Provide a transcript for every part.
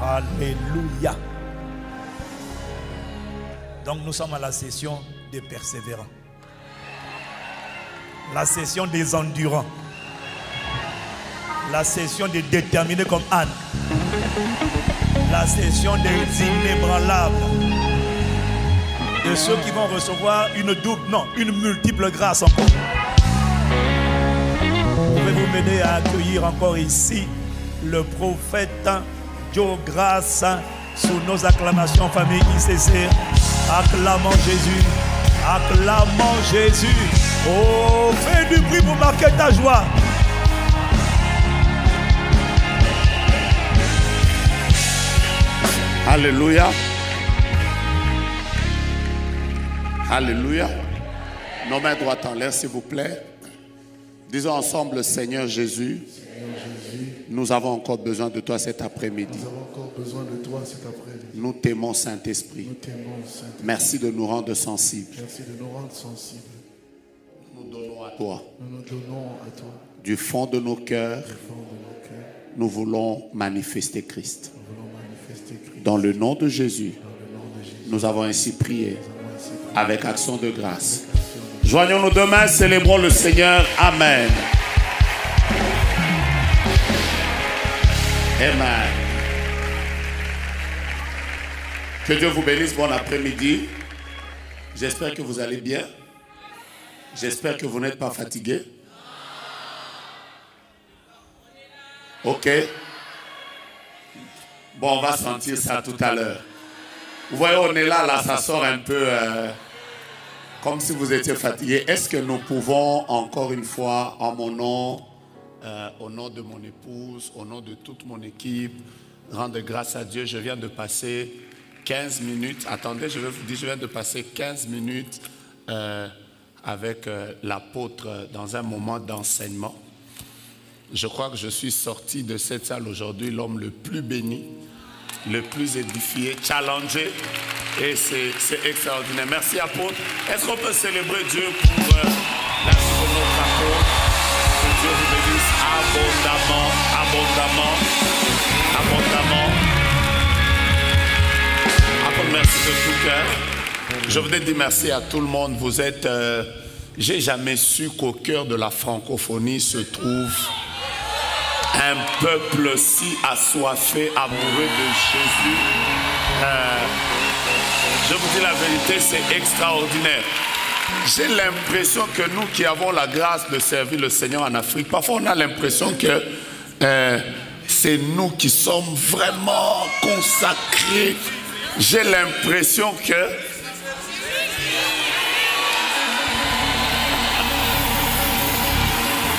Alléluia. Donc nous sommes à la session des persévérants. La session des endurants. La session des déterminés comme Anne. La session des inébranlables. De ceux qui vont recevoir une double, non, une multiple grâce encore. Pouvez-vous m'aider à accueillir encore ici le prophète Joe Grace sous nos acclamations, famille ICC. Acclamons Jésus. Acclamons Jésus. Oh, fais du bruit pour marquer ta joie. Alléluia. Alléluia. Nos mains droites en l'air, s'il vous plaît. Disons ensemble, Seigneur Jésus, nous avons encore besoin de toi cet après-midi. Nous t'aimons, Saint-Esprit. Merci de nous rendre sensibles. Nous donnons à toi. Du fond de nos cœurs, nous voulons manifester Christ. Dans le nom de Jésus, nous avons ainsi prié avec action de grâce. Joignons nos deux mains, célébrons le Seigneur. Amen. Amen. Que Dieu vous bénisse. Bon après-midi. J'espère que vous allez bien. J'espère que vous n'êtes pas fatigués. Ok. Bon, on va sentir ça tout à l'heure. Vous voyez, on est là, ça sort un peu comme si vous étiez fatigué. Est-ce que nous pouvons encore une fois, en mon nom, au nom de mon épouse, au nom de toute mon équipe, rendre grâce à Dieu. Je viens de passer 15 minutes. Attendez, je vais vous dire, je viens de passer 15 minutes avec l'apôtre dans un moment d'enseignement. Je crois que je suis sorti de cette salle aujourd'hui l'homme le plus béni, le plus édifié, challengé. Et c'est extraordinaire. Merci apôtre. Est-ce qu'on peut célébrer Dieu pour la vie de notre apôtre? Que Dieu vous bénisse abondamment, abondamment, abondamment. Apôtre, merci de tout cœur. Je voudrais dire merci à tout le monde. Vous êtes... j'ai jamais su qu'au cœur de la francophonie se trouve un peuple si assoiffé, amoureux de Jésus. Je vous dis la vérité, c'est extraordinaire. J'ai l'impression que nous qui avons la grâce de servir le Seigneur en Afrique, parfois on a l'impression que c'est nous qui sommes vraiment consacrés. J'ai l'impression que...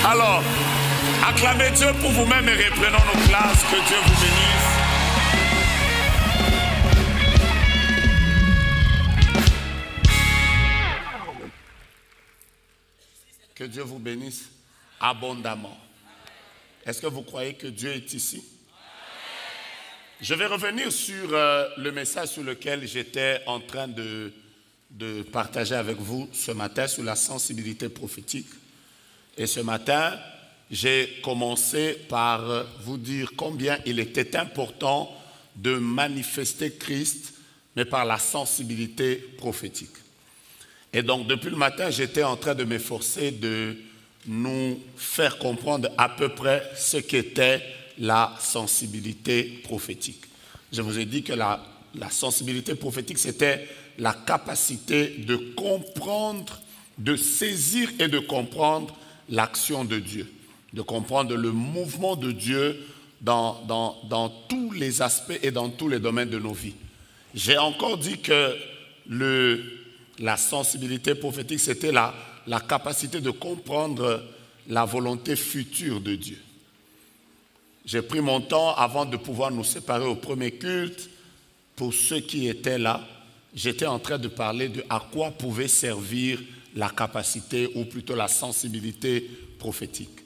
Alors, acclamez Dieu pour vous-même et reprenons nos classes. Que Dieu vous bénisse. Que Dieu vous bénisse abondamment. Est-ce que vous croyez que Dieu est ici? Je vais revenir sur le message sur lequel j'étais en train de partager avec vous ce matin sur la sensibilité prophétique. Et ce matin, j'ai commencé par vous dire combien il était important de manifester Christ, mais par la sensibilité prophétique. Et donc, depuis le matin, j'étais en train de m'efforcer de nous faire comprendre à peu près ce qu'était la sensibilité prophétique. Je vous ai dit que la sensibilité prophétique, c'était la capacité de comprendre, de saisir et de comprendre l'action de Dieu, de comprendre le mouvement de Dieu dans tous les aspects et dans tous les domaines de nos vies. J'ai encore dit que la sensibilité prophétique, c'était la capacité de comprendre la volonté future de Dieu. J'ai pris mon temps avant de pouvoir nous séparer au premier culte. Pour ceux qui étaient là, j'étais en train de parler de à quoi pouvait servir la capacité ou plutôt la sensibilité prophétique.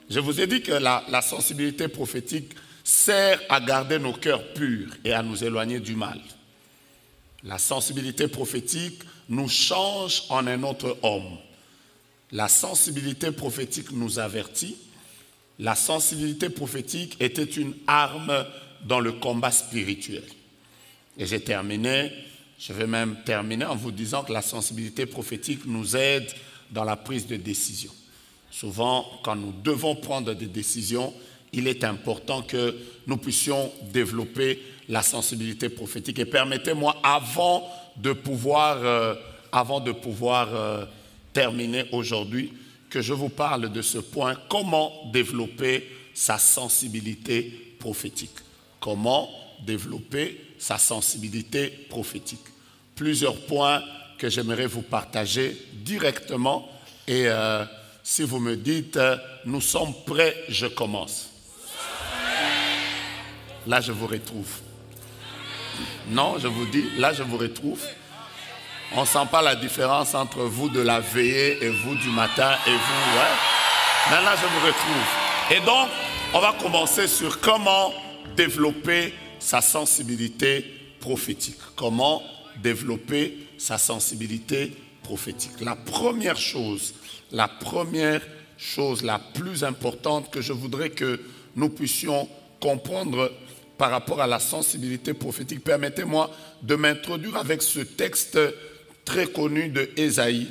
Je vous ai dit que la sensibilité prophétique sert à garder nos cœurs purs et à nous éloigner du mal. La sensibilité prophétique nous change en un autre homme. La sensibilité prophétique nous avertit. La sensibilité prophétique était une arme dans le combat spirituel. Et je vais même terminer en vous disant que la sensibilité prophétique nous aide dans la prise de décision. Souvent, quand nous devons prendre des décisions, il est important que nous puissions développer la sensibilité prophétique. Et permettez-moi, avant de pouvoir terminer aujourd'hui, que je vous parle de ce point, comment développer sa sensibilité prophétique. Comment développer sa sensibilité prophétique. Plusieurs points que j'aimerais vous partager directement. Et si vous me dites, nous sommes prêts, je commence. Là, je vous retrouve. Non, je vous dis, là, je vous retrouve. On ne sent pas la différence entre vous de la veillée et vous du matin et vous, ouais. Maintenant, je vous retrouve. Et donc, on va commencer sur comment développer sa sensibilité prophétique. Comment développer sa sensibilité prophétique. La première chose la plus importante que je voudrais que nous puissions comprendre par rapport à la sensibilité prophétique, permettez-moi de m'introduire avec ce texte très connu de Ésaïe.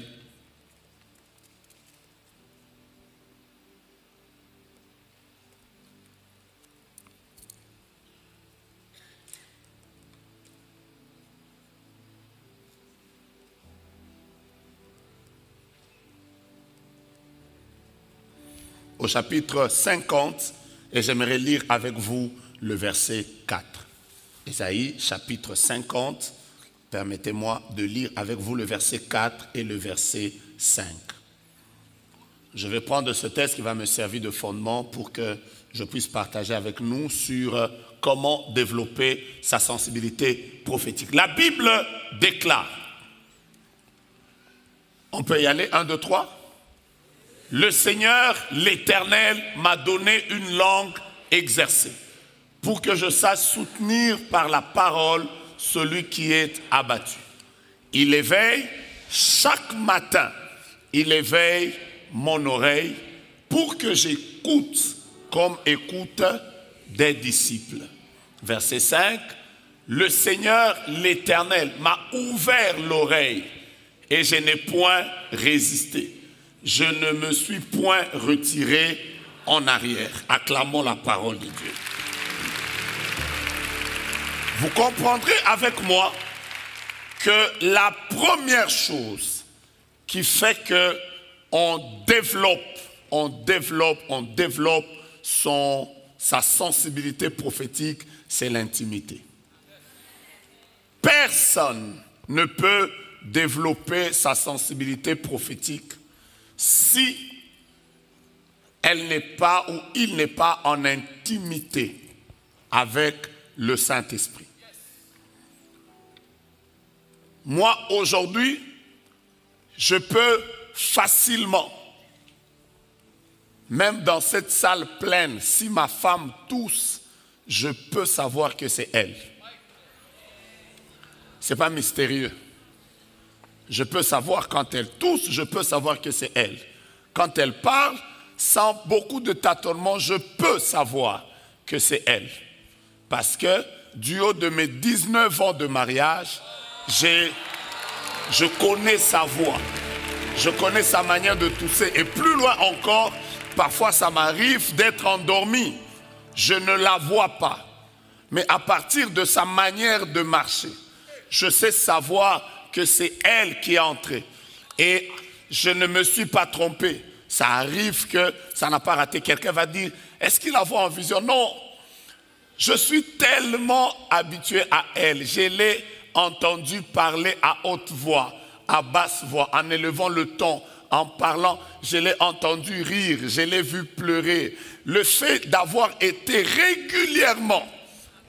Au chapitre 50, et j'aimerais lire avec vous le verset 4. Ésaïe, chapitre 50, permettez-moi de lire avec vous le verset 4 et le verset 5. Je vais prendre ce texte qui va me servir de fondement pour que je puisse partager avec nous sur comment développer sa sensibilité prophétique. La Bible déclare, on peut y aller, 1, 2, 3. Le Seigneur, l'Éternel, m'a donné une langue exercée pour que je sache soutenir par la parole celui qui est abattu. Il éveille chaque matin, il éveille mon oreille pour que j'écoute comme écoutent des disciples. Verset 5, le Seigneur, l'Éternel, m'a ouvert l'oreille et je n'ai point résisté. Je ne me suis point retiré en arrière. Acclamons la parole de Dieu. Vous comprendrez avec moi que la première chose qui fait que on développe sa sensibilité prophétique, c'est l'intimité. Personne ne peut développer sa sensibilité prophétique si elle n'est pas ou il n'est pas en intimité avec le Saint-Esprit. Moi, aujourd'hui, je peux facilement, même dans cette salle pleine, si ma femme tousse, je peux savoir que c'est elle. Ce n'est pas mystérieux. Je peux savoir quand elle tousse, je peux savoir que c'est elle. Quand elle parle, sans beaucoup de tâtonnement, je peux savoir que c'est elle. Parce que du haut de mes 19 ans de mariage, je connais sa voix. Je connais sa manière de tousser. Et plus loin encore, parfois ça m'arrive d'être endormi. Je ne la vois pas. Mais à partir de sa manière de marcher, je sais savoir que c'est elle qui est entrée. Et je ne me suis pas trompé. Ça arrive que ça n'a pas raté. Quelqu'un va dire, est-ce qu'il la voit en vision? Non. Je suis tellement habitué à elle. Je l'ai entendu parler à haute voix, à basse voix, en élevant le ton, en parlant. Je l'ai entendu rire, je l'ai vu pleurer. Le fait d'avoir été régulièrement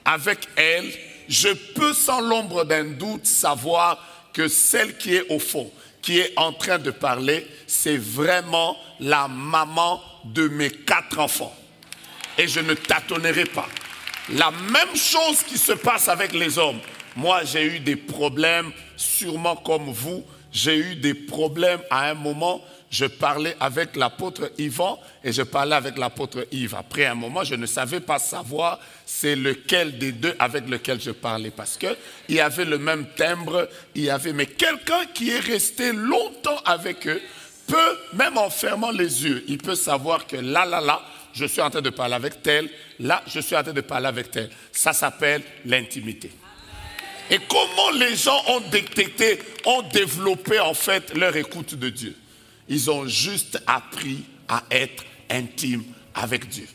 avec elle, je peux sans l'ombre d'un doute savoir que celle qui est au fond, qui est en train de parler, c'est vraiment la maman de mes 4 enfants. Et je ne tâtonnerai pas. La même chose qui se passe avec les hommes. Moi, j'ai eu des problèmes, sûrement comme vous. J'ai eu des problèmes à un moment. je parlais avec l'apôtre Yvan et je parlais avec l'apôtre Yves. Après un moment, je ne savais pas savoir c'est lequel des deux avec lequel je parlais. Parce qu'il y avait le même timbre, mais quelqu'un qui est resté longtemps avec eux peut, même en fermant les yeux, il peut savoir que là, je suis en train de parler avec tel, là, je suis en train de parler avec tel. Ça s'appelle l'intimité. Et comment les gens ont détecté, ont développé en fait leur écoute de Dieu? Ils ont juste appris à être intimes avec Dieu.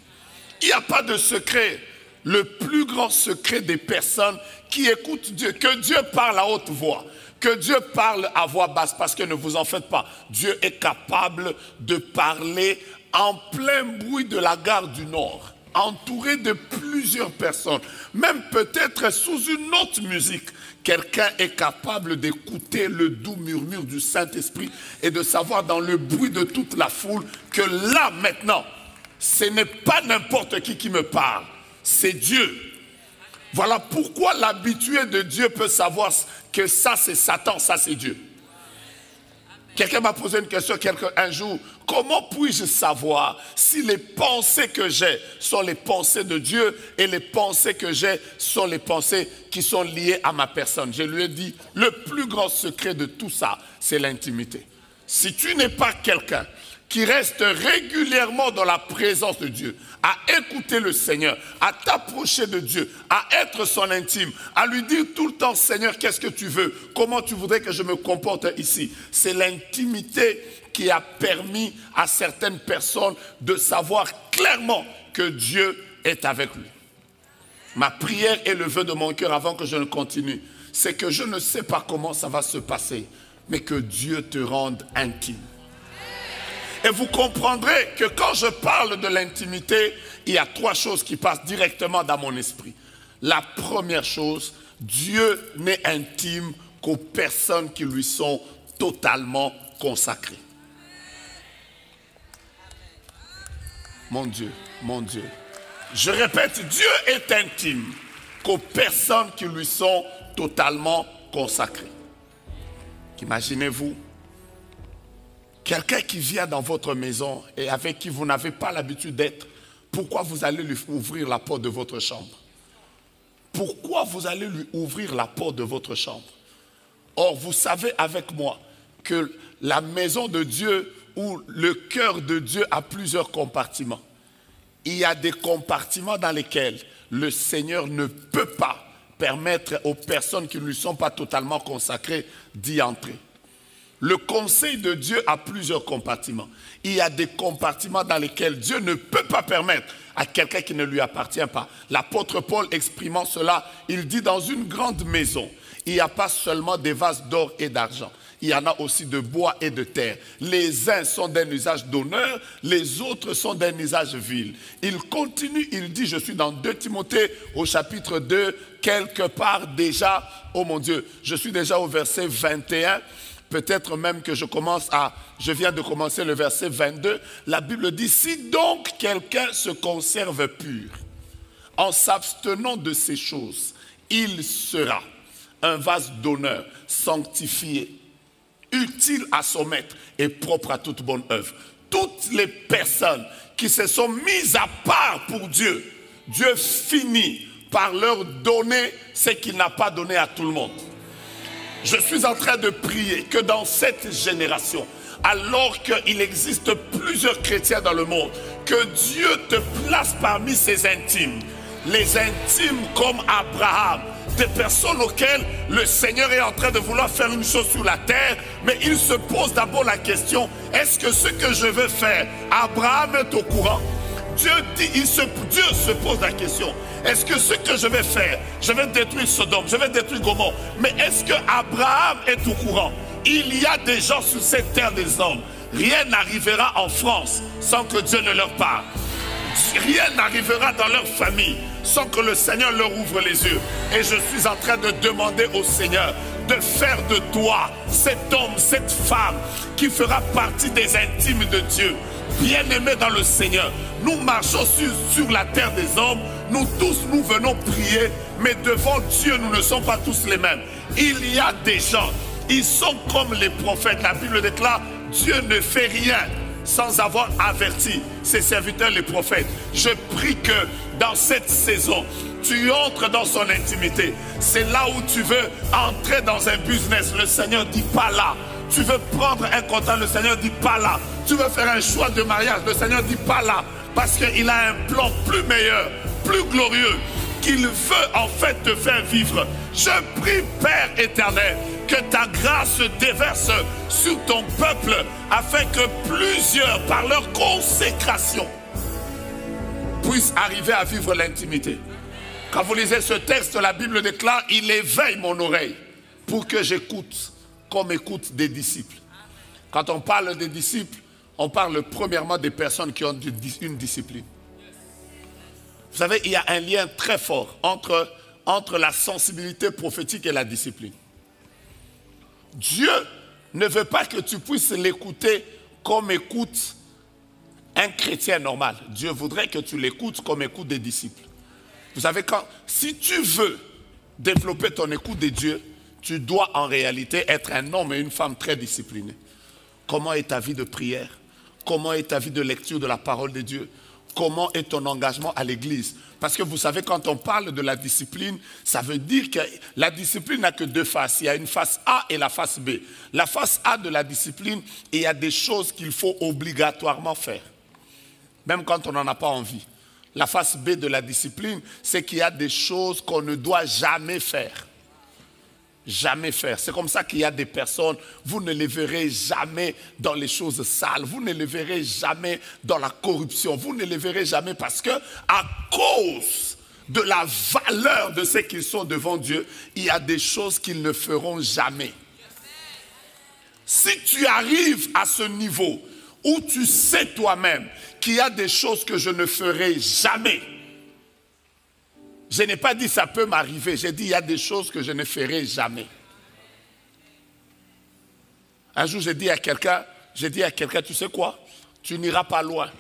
Il n'y a pas de secret. Le plus grand secret des personnes qui écoutent Dieu, que Dieu parle à haute voix, que Dieu parle à voix basse, parce que ne vous en faites pas, Dieu est capable de parler en plein bruit de la gare du Nord, entouré de plusieurs personnes, même peut-être sous une autre musique. Quelqu'un est capable d'écouter le doux murmure du Saint-Esprit et de savoir dans le bruit de toute la foule que là, maintenant, ce n'est pas n'importe qui me parle, c'est Dieu. Voilà pourquoi l'habitué de Dieu peut savoir que ça c'est Satan, ça c'est Dieu. Quelqu'un m'a posé une question un jour, comment puis-je savoir si les pensées que j'ai sont les pensées de Dieu et les pensées que j'ai sont les pensées qui sont liées à ma personne? Je lui ai dit, le plus grand secret de tout ça, c'est l'intimité. Si tu n'es pas quelqu'un qui reste régulièrement dans la présence de Dieu, à écouter le Seigneur, à t'approcher de Dieu, à être son intime, à lui dire tout le temps, Seigneur, qu'est-ce que tu veux? Comment tu voudrais que je me comporte ici? C'est l'intimité qui a permis à certaines personnes de savoir clairement que Dieu est avec lui. Ma prière et le vœu de mon cœur avant que je ne continue, c'est que je ne sais pas comment ça va se passer, mais que Dieu te rende intime. Et vous comprendrez que quand je parle de l'intimité, il y a 3 choses qui passent directement dans mon esprit. La première chose, Dieu n'est intime qu'aux personnes qui lui sont totalement consacrées. Mon Dieu, mon Dieu. Je répète, Dieu est intime qu'aux personnes qui lui sont totalement consacrées. Imaginez-vous, quelqu'un qui vient dans votre maison et avec qui vous n'avez pas l'habitude d'être, pourquoi vous allez lui ouvrir la porte de votre chambre? Pourquoi vous allez lui ouvrir la porte de votre chambre? Or, vous savez avec moi que la maison de Dieu ou le cœur de Dieu a plusieurs compartiments. Il y a des compartiments dans lesquels le Seigneur ne peut pas permettre aux personnes qui ne lui sont pas totalement consacrées d'y entrer. Le conseil de Dieu a plusieurs compartiments. Il y a des compartiments dans lesquels Dieu ne peut pas permettre à quelqu'un qui ne lui appartient pas. L'apôtre Paul exprimant cela, il dit dans une grande maison, il n'y a pas seulement des vases d'or et d'argent. Il y en a aussi de bois et de terre. Les uns sont d'un usage d'honneur, les autres sont d'un usage vil. Il continue, il dit, je suis dans 2 Timothée au chapitre 2, quelque part déjà, oh mon Dieu, je suis déjà au verset 21, peut-être même que je viens de commencer le verset 22, la Bible dit, si donc quelqu'un se conserve pur, en s'abstenant de ces choses, il sera un vase d'honneur, sanctifié, utile à son maître et propre à toute bonne œuvre. Toutes les personnes qui se sont mises à part pour Dieu, Dieu finit par leur donner ce qu'il n'a pas donné à tout le monde. Je suis en train de prier que dans cette génération, alors qu'il existe plusieurs chrétiens dans le monde, que Dieu te place parmi ses intimes. Les intimes comme Abraham, des personnes auxquelles le Seigneur est en train de vouloir faire une chose sur la terre, mais il se pose d'abord la question, est-ce que ce que je veux faire, Abraham est au courant? Dieu se pose la question, est-ce que ce que je vais faire, je vais détruire Sodome, je vais détruire Gomorrhe, mais est-ce que Abraham est au courant? Il y a des gens sur cette terre des hommes, rien n'arrivera en France sans que Dieu ne leur parle. Rien n'arrivera dans leur famille sans que le Seigneur leur ouvre les yeux. Et je suis en train de demander au Seigneur de faire de toi cet homme, cette femme qui fera partie des intimes de Dieu. Bien-aimés dans le Seigneur, nous marchons sur la terre des hommes, nous tous nous venons prier, mais devant Dieu nous ne sommes pas tous les mêmes. Il y a des gens, ils sont comme les prophètes, la Bible déclare, Dieu ne fait rien sans avoir averti ses serviteurs les prophètes. Je prie que dans cette saison, tu entres dans son intimité. C'est là où tu veux entrer dans un business. Le Seigneur dit pas là. Tu veux prendre un contrat, le Seigneur dit pas là. Tu veux faire un choix de mariage, le Seigneur dit pas là. Parce qu'il a un plan plus meilleur, plus glorieux, qu'il veut en fait te faire vivre. Je prie, Père éternel, que ta grâce déverse sur ton peuple afin que plusieurs, par leur consécration, puissent arriver à vivre l'intimité. Quand vous lisez ce texte, la Bible déclare: il éveille mon oreille pour que j'écoute comme écoute des disciples. Quand on parle des disciples, on parle premièrement des personnes qui ont une discipline. Vous savez, il y a un lien très fort entre la sensibilité prophétique et la discipline. Dieu ne veut pas que tu puisses l'écouter comme écoute un chrétien normal. Dieu voudrait que tu l'écoutes comme écoute des disciples. Vous savez, si tu veux développer ton écoute de Dieu, tu dois en réalité être un homme et une femme très disciplinés. Comment est ta vie de prière? Comment est ta vie de lecture de la parole de Dieu? Comment est ton engagement à l'église? Parce que vous savez, quand on parle de la discipline, ça veut dire que la discipline n'a que deux faces. Il y a une face A et la face B. La face A de la discipline, il y a des choses qu'il faut obligatoirement faire, même quand on n'en a pas envie. La face B de la discipline, c'est qu'il y a des choses qu'on ne doit jamais faire. Jamais faire. C'est comme ça qu'il y a des personnes, vous ne les verrez jamais dans les choses sales, vous ne les verrez jamais dans la corruption, vous ne les verrez jamais parce que à cause de la valeur de ce qu'ils sont devant Dieu, il y a des choses qu'ils ne feront jamais. Si tu arrives à ce niveau où tu sais toi-même qu'il y a des choses que je ne ferai jamais, je n'ai pas dit ça peut m'arriver, j'ai dit il y a des choses que je ne ferai jamais. Un jour j'ai dit à quelqu'un, tu sais quoi, tu n'iras pas loin.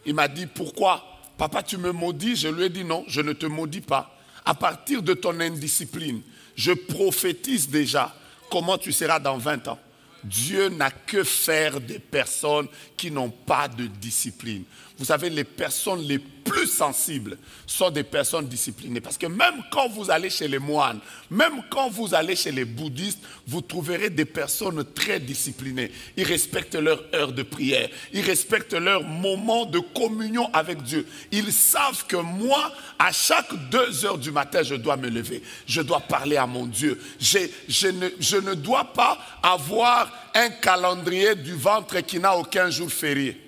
Il m'a dit pourquoi? Papa, tu me maudis? Je lui ai dit non, je ne te maudis pas. À partir de ton indiscipline, je prophétise déjà comment tu seras dans 20 ans. Dieu n'a que faire des personnes qui n'ont pas de discipline. Vous savez, les personnes les plus sensibles sont des personnes disciplinées. Parce que même quand vous allez chez les moines, même quand vous allez chez les bouddhistes, vous trouverez des personnes très disciplinées. Ils respectent leur heure de prière. Ils respectent leur moment de communion avec Dieu. Ils savent que moi, à chaque 2 heures du matin, je dois me lever. Je dois parler à mon Dieu. Je ne dois pas avoir un calendrier du ventre qui n'a aucun jour férié.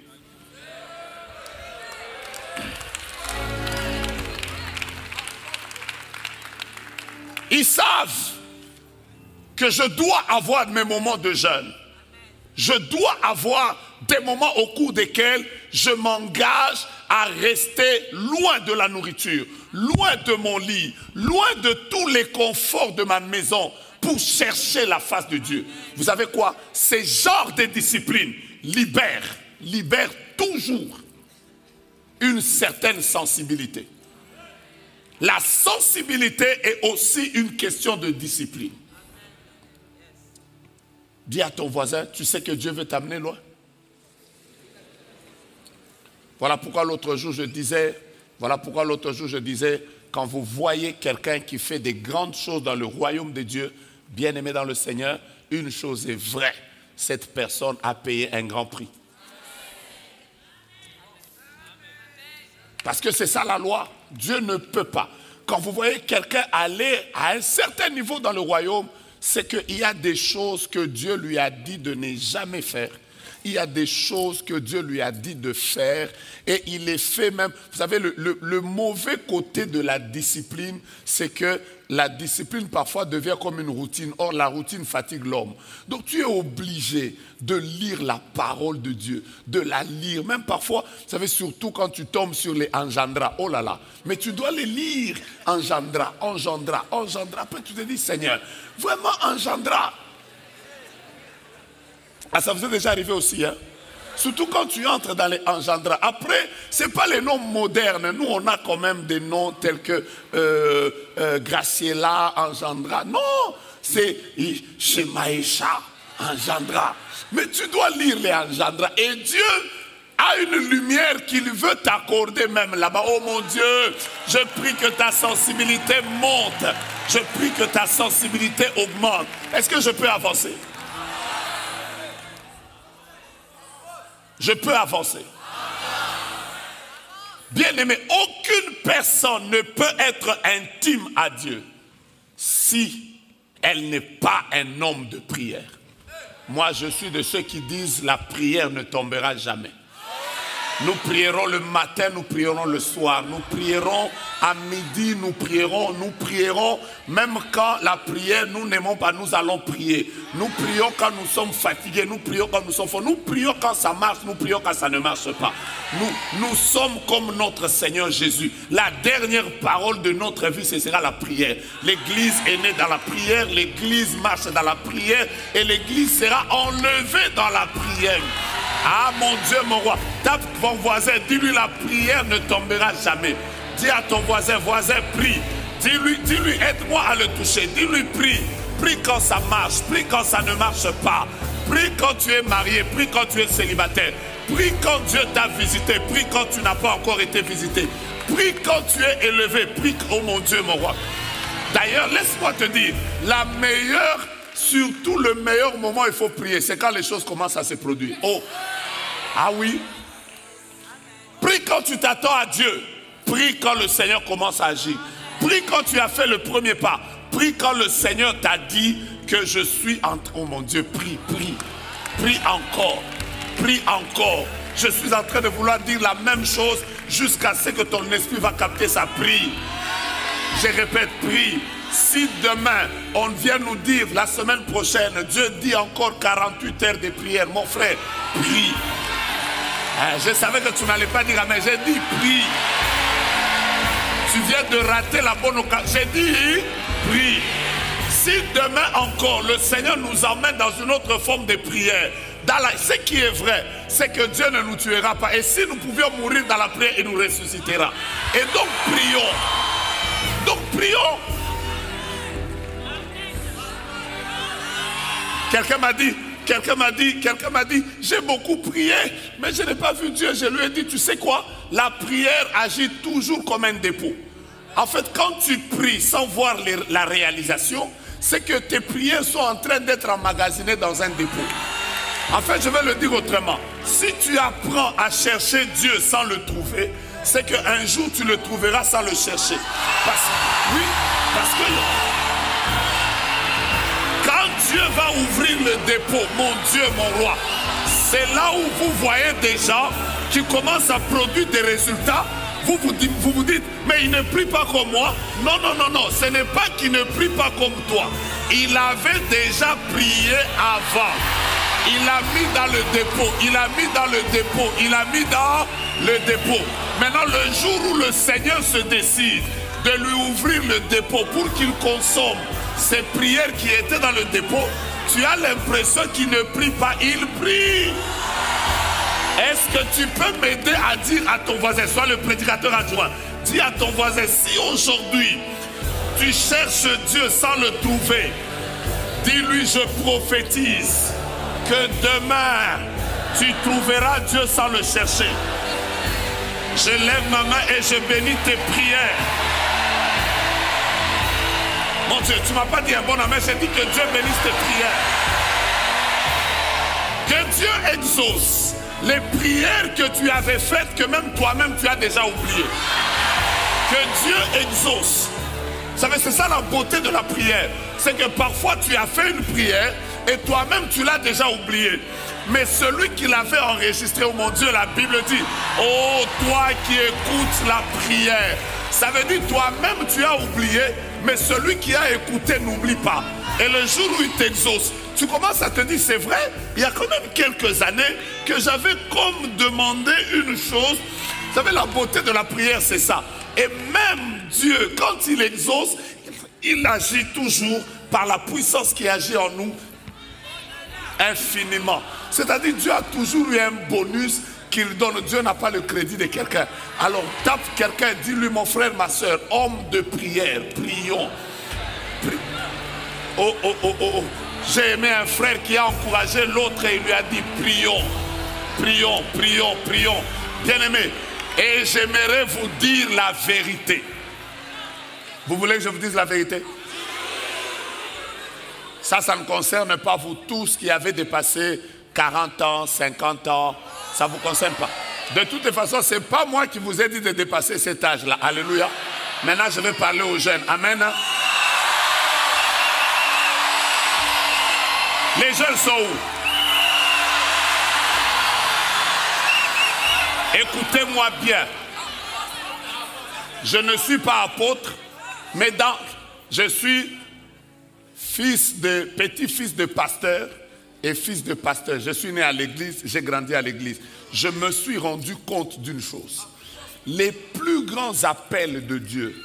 Ils savent que je dois avoir mes moments de jeûne. Je dois avoir des moments au cours desquels je m'engage à rester loin de la nourriture, loin de mon lit, loin de tous les conforts de ma maison pour chercher la face de Dieu. Vous savez quoi? Ces genres de disciplines libèrent toujours une certaine sensibilité. La sensibilité est aussi une question de discipline. Dis à ton voisin, tu sais que Dieu veut t'amener loin. Voilà pourquoi l'autre jour je disais, quand vous voyez quelqu'un qui fait des grandes choses dans le royaume de Dieu, bien-aimé dans le Seigneur, une chose est vraie, cette personne a payé un grand prix. Parce que c'est ça la loi. Dieu ne peut pas. Quand vous voyez quelqu'un aller à un certain niveau dans le royaume, c'est qu'il y a des choses que Dieu lui a dit de ne jamais faire. Il y a des choses que Dieu lui a dit de faire et il les fait même. Vous savez, le mauvais côté de la discipline, c'est que la discipline parfois devient comme une routine. Or, la routine fatigue l'homme. Donc, tu es obligé de lire la parole de Dieu, de la lire. Même parfois, vous savez, surtout quand tu tombes sur les engendras. Oh là là, mais tu dois les lire. Engendra. Après, tu te dis, Seigneur, vraiment engendra. Ah, ça vous est déjà arrivé aussi, hein? Surtout quand tu entres dans les engendras. Après, ce n'est pas les noms modernes. Nous, on a quand même des noms tels que Graciela, Engendra. Non, c'est Shemaïcha. engendra. Mais tu dois lire les engendra. Et Dieu a une lumière qu'il veut t'accorder même là-bas. Oh mon Dieu, je prie que ta sensibilité monte. Je prie que ta sensibilité augmente. Est-ce que je peux avancer? Je peux avancer. Bien-aimé, aucune personne ne peut être intime à Dieu si elle n'est pas un homme de prière. Moi, je suis de ceux qui disent la prière ne tombera jamais. Nous prierons le matin, nous prierons le soir, nous prierons à midi, nous prierons même quand la prière, nous n'aimons pas, nous allons prier. Nous prions quand nous sommes fatigués, nous prions quand nous sommes forts, nous prions quand ça marche, nous prions quand ça ne marche pas. Nous sommes comme notre Seigneur Jésus. La dernière parole de notre vie, ce sera la prière. L'Église est née dans la prière, l'Église marche dans la prière et l'Église sera enlevée dans la prière. Ah mon Dieu, mon roi, tape ton voisin, dis-lui la prière ne tombera jamais. Dis à ton voisin, prie. Dis-lui, aide-moi à le toucher. Dis-lui, prie. Prie quand ça marche, prie quand ça ne marche pas. Prie quand tu es marié, prie quand tu es célibataire. Prie quand Dieu t'a visité, prie quand tu n'as pas encore été visité. Prie quand tu es élevé, prie, oh mon Dieu, mon roi. D'ailleurs, laisse-moi te dire, la meilleure, surtout le meilleur moment, il faut prier. C'est quand les choses commencent à se produire. Oh, ah oui. Prie quand tu t'attends à Dieu. Prie quand le Seigneur commence à agir. Prie quand tu as fait le premier pas. Prie quand le Seigneur t'a dit que je suis en... Oh mon Dieu, prie, prie. Prie encore. Prie encore. Je suis en train de vouloir dire la même chose jusqu'à ce que ton esprit va capter sa prie. Je répète, prie. Si demain, on vient nous dire la semaine prochaine, Dieu dit encore 48 heures de prière, mon frère, prie. Je savais que tu n'allais pas dire amen. J'ai dit prie. Tu viens de rater la bonne occasion. J'ai dit prie. Si demain encore le Seigneur nous emmène dans une autre forme de prière, ce qui est vrai, c'est que Dieu ne nous tuera pas. Et si nous pouvions mourir dans la prière, il nous ressuscitera. Et donc prions. Donc prions. Quelqu'un m'a dit, j'ai beaucoup prié, mais je n'ai pas vu Dieu. Je lui ai dit, tu sais quoi? La prière agit toujours comme un dépôt. En fait, quand tu pries sans voir la réalisation, c'est que tes prières sont en train d'être emmagasinées dans un dépôt. En fait, je vais le dire autrement. Si tu apprends à chercher Dieu sans le trouver, c'est qu'un jour tu le trouveras sans le chercher. Parce que quand Dieu va ouvrir le dépôt, mon Dieu, mon roi, c'est là où vous voyez des gens qui commencent à produire des résultats. Vous vous dites, mais il ne prie pas comme moi. Non, non, non, non, ce n'est pas qu'il ne prie pas comme toi. Il avait déjà prié avant. Il a mis dans le dépôt, il a mis dans le dépôt, il a mis dans le dépôt. Maintenant, le jour où le Seigneur se décide de lui ouvrir le dépôt pour qu'il consomme ces prières qui étaient dans le dépôt, tu as l'impression qu'il ne prie pas, il prie. Est-ce que tu peux m'aider à dire à ton voisin, soit le prédicateur adjoint, dis à ton voisin, si aujourd'hui tu cherches Dieu sans le trouver, dis-lui, je prophétise que demain tu trouveras Dieu sans le chercher. Je lève ma main et je bénis tes prières. Mon Dieu, tu ne m'as pas dit un bon amen, j'ai dit que Dieu bénisse tes prières. Que Dieu exauce les prières que tu avais faites, que même toi-même tu as déjà oubliées. Que Dieu exauce. Vous savez, c'est ça la beauté de la prière. C'est que parfois tu as fait une prière et toi-même tu l'as déjà oubliée. Mais celui qui l'avait enregistré, oh mon Dieu, la Bible dit, oh toi qui écoutes la prière. Ça veut dire toi-même tu as oublié, mais celui qui a écouté n'oublie pas. Et le jour où il t'exauce, tu commences à te dire, c'est vrai, il y a quand même quelques années que j'avais comme demandé une chose. Vous savez, la beauté de la prière, c'est ça. Et même Dieu, quand il exauce, il agit toujours par la puissance qui agit en nous infiniment. C'est-à-dire, Dieu a toujours eu un bonus qu'il donne. Dieu n'a pas le crédit de quelqu'un. Alors, tape quelqu'un, dis-lui, mon frère, ma soeur, homme de prière, prions. Oh, oh, oh, oh, oh. J'ai aimé un frère qui a encouragé l'autre et il lui a dit prions, prions, prions, prions. Bien aimé, et j'aimerais vous dire la vérité. Vous voulez que je vous dise la vérité? Ça ne concerne pas vous tous qui avez dépassé 40 ans, 50 ans. Ça ne vous concerne pas. De toutes les façons, ce n'est pas moi qui vous ai dit de dépasser cet âge-là. Alléluia. Maintenant, je vais parler aux jeunes. Amen. Les jeunes sont où? Écoutez-moi bien. Je ne suis pas apôtre, mais je suis petit-fils de pasteur et fils de pasteur. Je suis né à l'église, j'ai grandi à l'église. Je me suis rendu compte d'une chose. Les plus grands appels de Dieu,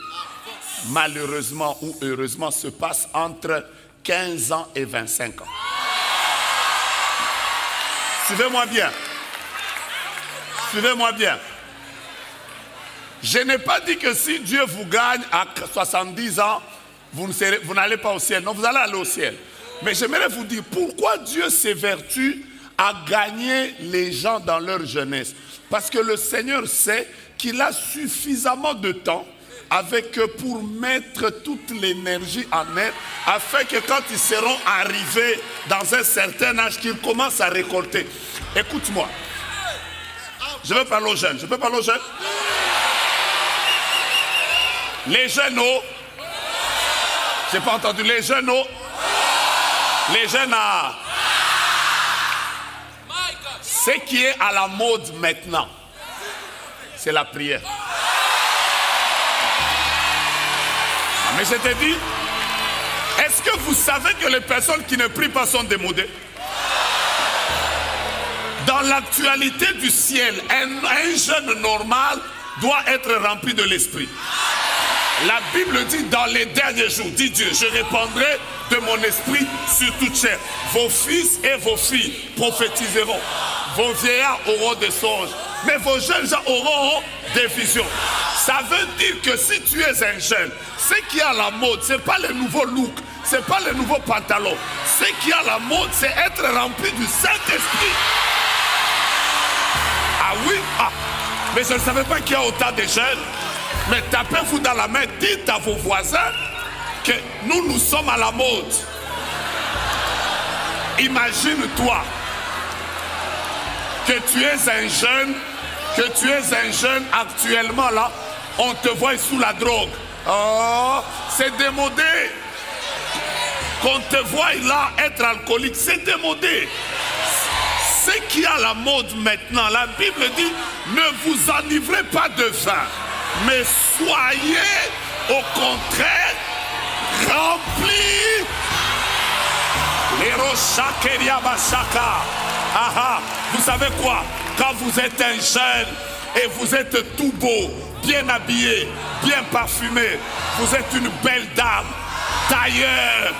malheureusement ou heureusement, se passent entre 15 ans et 25 ans. Suivez-moi bien. Suivez-moi bien. Je n'ai pas dit que si Dieu vous gagne à 70 ans, vous n'allez pas au ciel. Non, vous allez aller au ciel. Mais j'aimerais vous dire pourquoi Dieu s'évertue à gagner les gens dans leur jeunesse. Parce que le Seigneur sait qu'il a suffisamment de temps avec eux pour mettre toute l'énergie en eux, afin que quand ils seront arrivés dans un certain âge, qu'ils commencent à récolter. Écoute-moi. Je veux parler aux jeunes. Je peux parler aux jeunes? Les jeunes, oh. J'ai pas entendu. Les jeunes, oh. Les jeunes, ah. Ce qui est à la mode maintenant, c'est la prière. Mais je te dis, est-ce que vous savez que les personnes qui ne prient pas sont démodées? Dans l'actualité du ciel, un jeune normal doit être rempli de l'esprit. La Bible dit dans les derniers jours, dit Dieu, je répandrai de mon esprit sur toute chair. Vos fils et vos filles prophétiseront. Vos vieillards auront des songes. Mais vos jeunes gens auront des visions. Ça veut dire que si tu es un jeune, ce qui est à la mode, ce n'est pas le nouveau look, ce n'est pas le nouveau pantalon. Ce qui est à la mode, c'est être rempli du Saint-Esprit. Ah oui? Ah. Mais je ne savais pas qu'il y a autant de jeunes. Mais tapez-vous dans la main, dites à vos voisins que nous sommes à la mode. Imagine-toi que tu es un jeune, actuellement là, on te voit sous la drogue. Oh, c'est démodé. Qu'on te voit là être alcoolique, c'est démodé. Ce qui est à la mode maintenant, la Bible dit, ne vous enivrez pas de vin, mais soyez au contraire remplis. Vous savez quoi? Quand vous êtes un jeune et vous êtes tout beau, bien habillé, bien parfumé, vous êtes une belle dame, tailleur,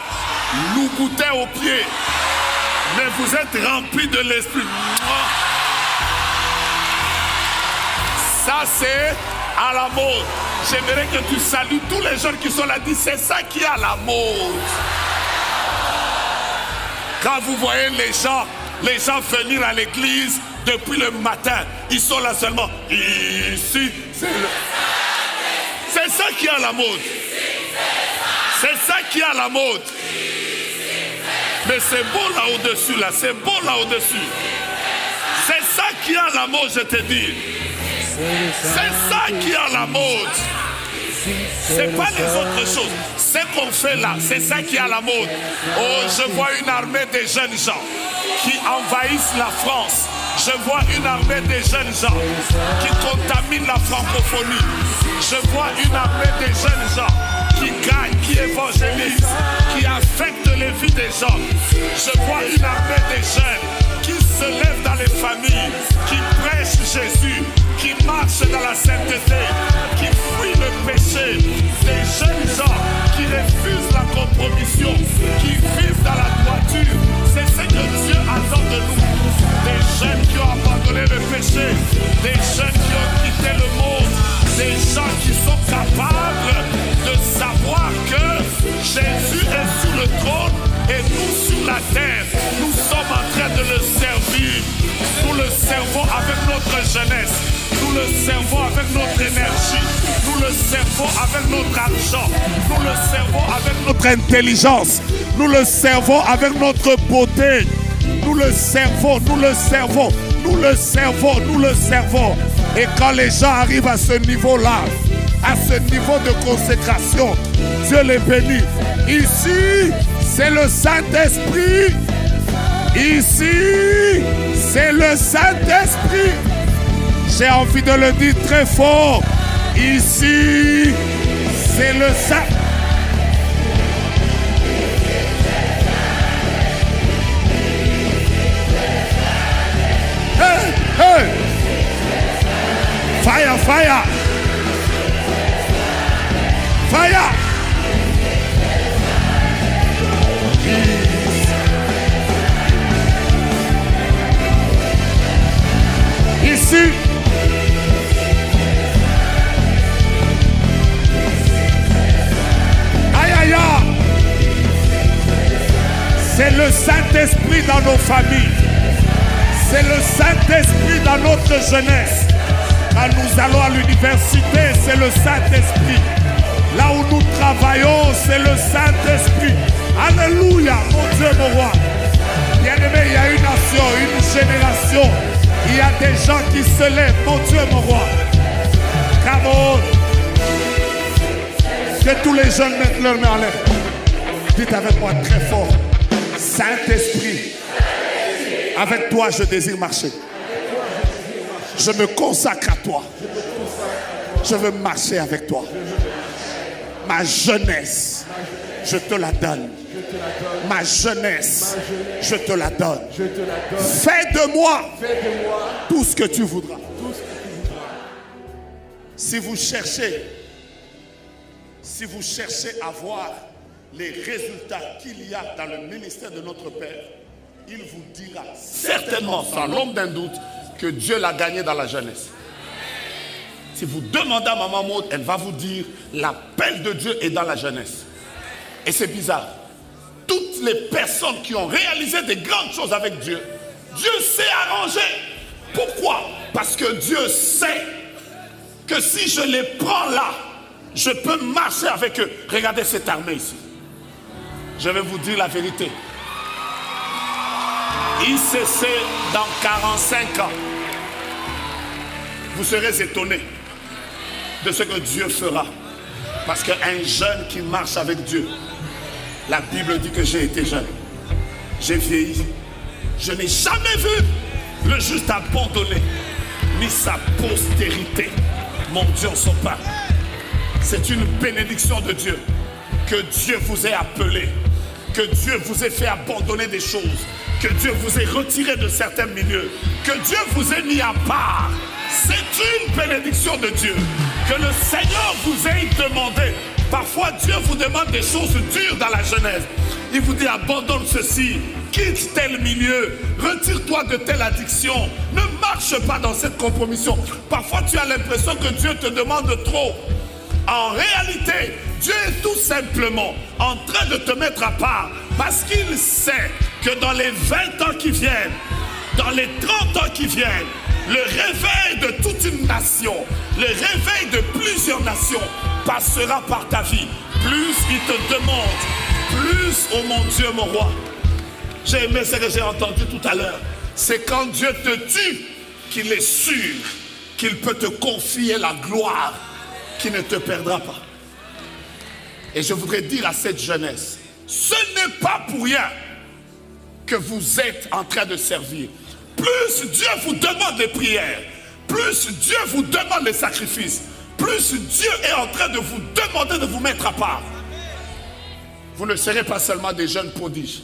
louboutin aux pieds, mais vous êtes rempli de l'esprit. Ça c'est à la mode. J'aimerais que tu salues tous les jeunes qui sont là. Dis, c'est ça qui est à la mode. Quand vous voyez les gens venir à l'église depuis le matin, ils sont là seulement. Ici, c'est ça qui est à la mode. C'est ça qui est à la mode. Mais c'est beau là au-dessus, là. C'est beau là au-dessus. C'est ça qui est à la mode, je te dis. C'est ça qui est à la mode. C'est pas les autres choses. Ce qu'on fait là, c'est ça qui est à la mode. Oh, je vois une armée de jeunes gens qui envahissent la France. Je vois une armée de jeunes gens qui contaminent la francophonie. Je vois une armée de jeunes gens qui gagnent, qui évangélisent, qui affectent les vies des gens. Je vois une armée de jeunes qui se lèvent dans les familles, qui prêchent Jésus, qui marchent dans la sainteté, qui fuient le péché. Des jeunes gens qui refusent la compromission, qui vivent dans la droiture. C'est ce que Dieu attend de nous. Des jeunes qui ont abandonné le péché, des jeunes qui ont quitté le monde, des gens qui sont capables de savoir que Jésus est sur le trône et nous sur la Nous le servons avec notre énergie. Nous le servons avec notre argent. Nous le servons avec notre intelligence. Nous le servons avec notre beauté. Nous le servons, nous le servons, nous le servons, nous le servons. Et quand les gens arrivent à ce niveau-là, à ce niveau de consécration, Dieu les bénit. Ici, c'est le Saint-Esprit. Ici, c'est le Saint-Esprit. J'ai envie de le dire très fort. Ici, c'est le Saint-Esprit. Hey, hey. Fire, fire. Fire. Ici. Aïe, aïe, aïe. C'est le Saint-Esprit dans nos familles. C'est le Saint-Esprit dans notre jeunesse. Quand nous allons à l'université, c'est le Saint-Esprit. Là où nous travaillons, c'est le Saint-Esprit. Alléluia, mon Dieu, mon roi. Bien-aimé, il y a une nation, une génération. Il y a des gens qui se lèvent, mon Dieu, mon roi. Come on. Que tous les jeunes mettent leurs mains en l'air. Dites avec moi très fort. Saint-Esprit. Avec toi, je désire marcher. Je me consacre à toi. Je veux marcher avec toi. Ma jeunesse, je te la donne. Ma jeunesse, je te la donne. Fais de moi tout ce que tu voudras. Si vous cherchez à voir les résultats qu'il y a dans le ministère de notre Père, il vous dira certainement, sans l'ombre d'un doute, que Dieu l'a gagné dans la jeunesse. Si vous demandez à Maman Maud, elle va vous dire l'appel de Dieu est dans la jeunesse. Et c'est bizarre. Toutes les personnes qui ont réalisé des grandes choses avec Dieu, Dieu s'est arrangé. Pourquoi? Parce que Dieu sait que si je les prends là, je peux marcher avec eux. Regardez cette armée ici. Je vais vous dire la vérité. ICC dans 45 ans, vous serez étonnés de ce que Dieu fera. Parce qu'un jeune qui marche avec Dieu, la Bible dit que j'ai été jeune, j'ai vieilli, je n'ai jamais vu le juste abandonné, ni sa postérité, mon Dieu en son pas. C'est une bénédiction de Dieu, que Dieu vous ait appelé, que Dieu vous ait fait abandonner des choses, que Dieu vous ait retiré de certains milieux, que Dieu vous ait mis à part. C'est une bénédiction de Dieu. Que le Seigneur vous ait demandé. Parfois Dieu vous demande des choses dures dans la jeunesse. Il vous dit abandonne ceci, quitte tel milieu, retire-toi de telle addiction, ne marche pas dans cette compromission. Parfois tu as l'impression que Dieu te demande trop. En réalité, Dieu est tout simplement en train de te mettre à part parce qu'il sait que dans les 20 ans qui viennent, dans les 30 ans qui viennent, le réveil de toute une nation, le réveil de plusieurs nations passera par ta vie. Plus il te demande, plus, oh mon Dieu, mon roi. J'ai aimé ce que j'ai entendu tout à l'heure. C'est quand Dieu te tue qu'il est sûr qu'il peut te confier la gloire qui ne te perdra pas. Et je voudrais dire à cette jeunesse, ce n'est pas pour rien que vous êtes en train de servir. Plus Dieu vous demande les prières, plus Dieu vous demande les sacrifices, plus Dieu est en train de vous demander de vous mettre à part. Vous ne serez pas seulement des jeunes prodiges,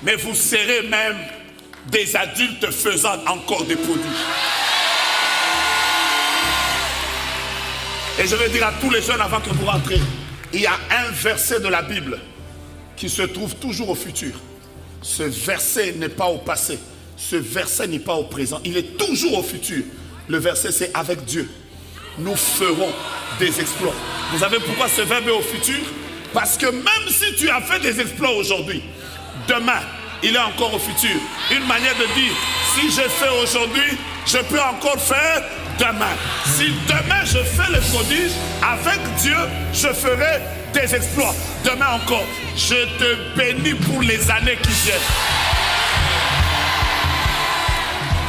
mais vous serez même des adultes faisant encore des prodiges. Et je vais dire à tous les jeunes avant que vous rentrez, il y a un verset de la Bible qui se trouve toujours au futur. Ce verset n'est pas au passé, ce verset n'est pas au présent, il est toujours au futur. Le verset c'est avec Dieu, nous ferons des exploits. Vous savez pourquoi ce verbe est au futur? Parce que même si tu as fait des exploits aujourd'hui, demain, il est encore au futur. Une manière de dire, si je fais aujourd'hui, je peux encore faire demain. Si demain je fais le prodige, avec Dieu, je ferai des exploits. Demain encore, je te bénis pour les années qui viennent.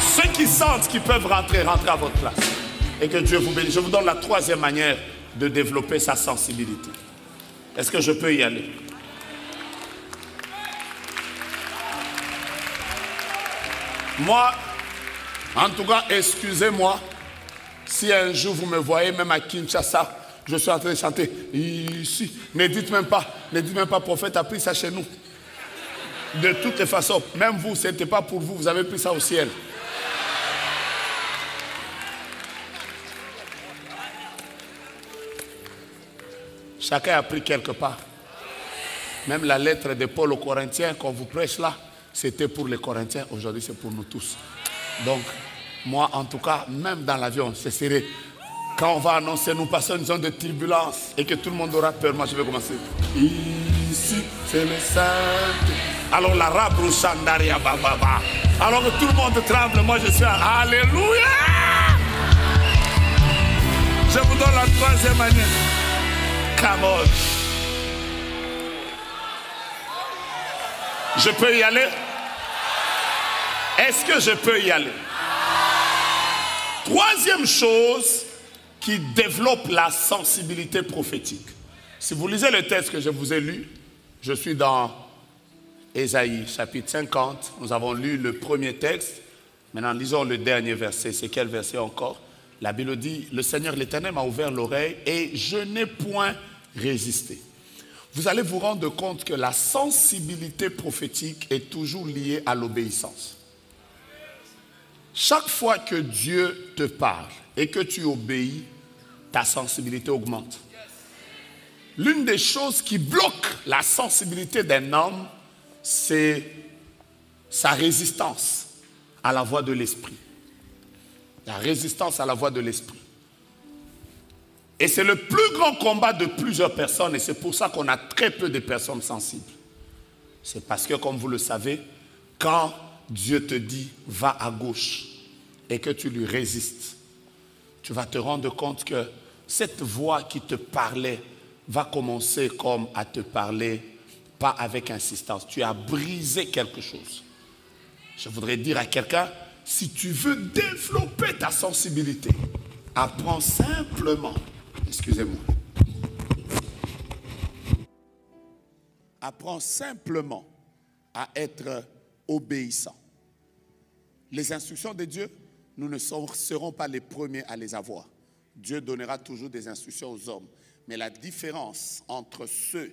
Ceux qui sentent qu'ils peuvent rentrer, rentrez à votre place. Et que Dieu vous bénisse. Je vous donne la troisième manière de développer sa sensibilité. Est-ce que je peux y aller? Moi, en tout cas, excusez-moi, si un jour vous me voyez, même à Kinshasa, je suis en train de chanter ici. Ne dites même pas, prophète a pris ça chez nous. De toutes les façons, même vous, ce n'était pas pour vous, vous avez pris ça au ciel. Chacun a pris quelque part. Même la lettre de Paul aux Corinthiens qu'on vous prêche là, c'était pour les Corinthiens. Aujourd'hui, c'est pour nous tous. Donc, moi, en tout cas, même dans l'avion, ce serait quand on va annoncer, nous passons une zone de turbulence et que tout le monde aura peur. Moi, je vais commencer. Ici, c'est le Saint. Alors, l'arabe, Roussandaria, bababa. Alors que tout le monde tremble, moi, je suis à Alléluia. Je vous donne la troisième manière. Come on. Je peux y aller? Est-ce que je peux y aller? Troisième chose qui développe la sensibilité prophétique. Si vous lisez le texte que je vous ai lu, je suis dans Ésaïe chapitre 50. Nous avons lu le premier texte. Maintenant, lisons le dernier verset. C'est quel verset encore? La Bible dit, le Seigneur l'Éternel m'a ouvert l'oreille et je n'ai point résisté. Vous allez vous rendre compte que la sensibilité prophétique est toujours liée à l'obéissance. Chaque fois que Dieu te parle et que tu obéis, ta sensibilité augmente. L'une des choses qui bloque la sensibilité d'un homme, c'est sa résistance à la voix de l'esprit. La résistance à la voix de l'esprit. Et c'est le plus grand combat de plusieurs personnes et c'est pour ça qu'on a très peu de personnes sensibles. C'est parce que, comme vous le savez, quand Dieu te dit « va à gauche » et que tu lui résistes, tu vas te rendre compte que cette voix qui te parlait va commencer comme à te parler, pas avec insistance. Tu as brisé quelque chose. Je voudrais dire à quelqu'un, si tu veux développer ta sensibilité, apprends simplement, excusez-moi, apprends simplement à être obéissant. Les instructions de Dieu, nous ne serons pas les premiers à les avoir. Dieu donnera toujours des instructions aux hommes. Mais la différence entre ceux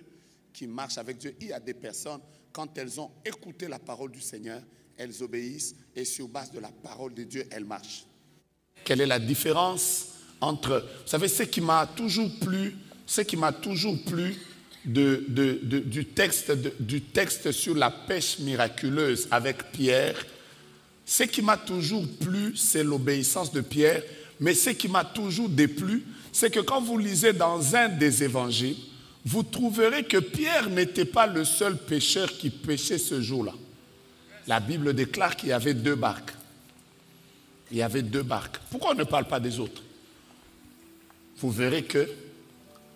qui marchent avec Dieu, il y a des personnes, quand elles ont écouté la parole du Seigneur, elles obéissent et sur base de la parole de Dieu, elles marchent. Quelle est la différence entre... Vous savez, ce qui m'a toujours plu du texte sur la pêche miraculeuse avec Pierre, ce qui m'a toujours plu, c'est l'obéissance de Pierre. Mais ce qui m'a toujours déplu, c'est que quand vous lisez dans un des évangiles, vous trouverez que Pierre n'était pas le seul pêcheur qui pêchait ce jour-là. La Bible déclare qu'il y avait 2 barques. Il y avait 2 barques. Pourquoi on ne parle pas des autres? Vous verrez que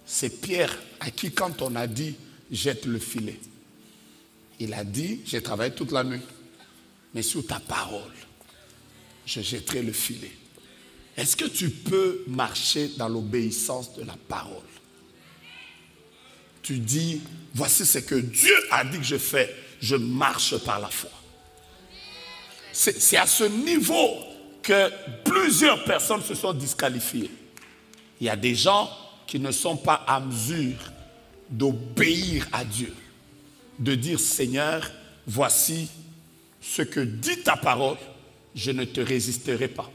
c'est Pierre à qui, quand on a dit « jette le filet », il a dit « j'ai travaillé toute la nuit, mais sur ta parole, je jetterai le filet ». Est-ce que tu peux marcher dans l'obéissance de la parole? Tu dis, voici ce que Dieu a dit que je fais, je marche par la foi. C'est à ce niveau que plusieurs personnes se sont disqualifiées. Il y a des gens qui ne sont pas à mesure d'obéir à Dieu, de dire, Seigneur, voici ce que dit ta parole, je ne te résisterai pas.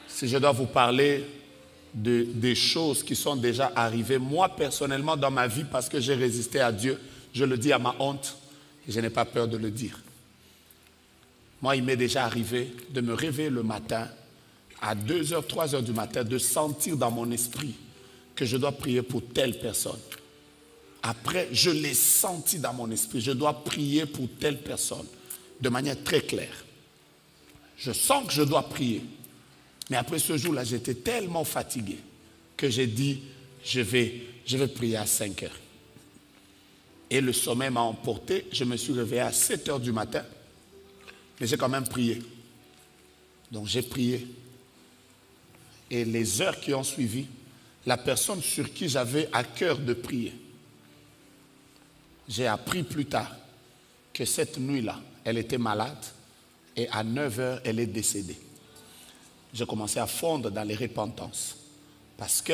Si je dois vous parler des choses qui sont déjà arrivées, moi personnellement dans ma vie, parce que j'ai résisté à Dieu, je le dis à ma honte, et je n'ai pas peur de le dire. Moi, il m'est déjà arrivé de me réveiller le matin, à 2h, 3h du matin, de sentir dans mon esprit que je dois prier pour telle personne. Après, je l'ai senti dans mon esprit. Je dois prier pour telle personne de manière très claire. Je sens que je dois prier. Mais après ce jour-là, j'étais tellement fatigué que j'ai dit, je vais prier à 5 heures. Et le sommeil m'a emporté. Je me suis réveillé à 7 heures du matin. Mais j'ai quand même prié. Donc j'ai prié. Et les heures qui ont suivi, la personne sur qui j'avais à cœur de prier, j'ai appris plus tard que cette nuit-là, elle était malade et à 9 heures, elle est décédée. J'ai commencé à fondre dans les repentances. Parce que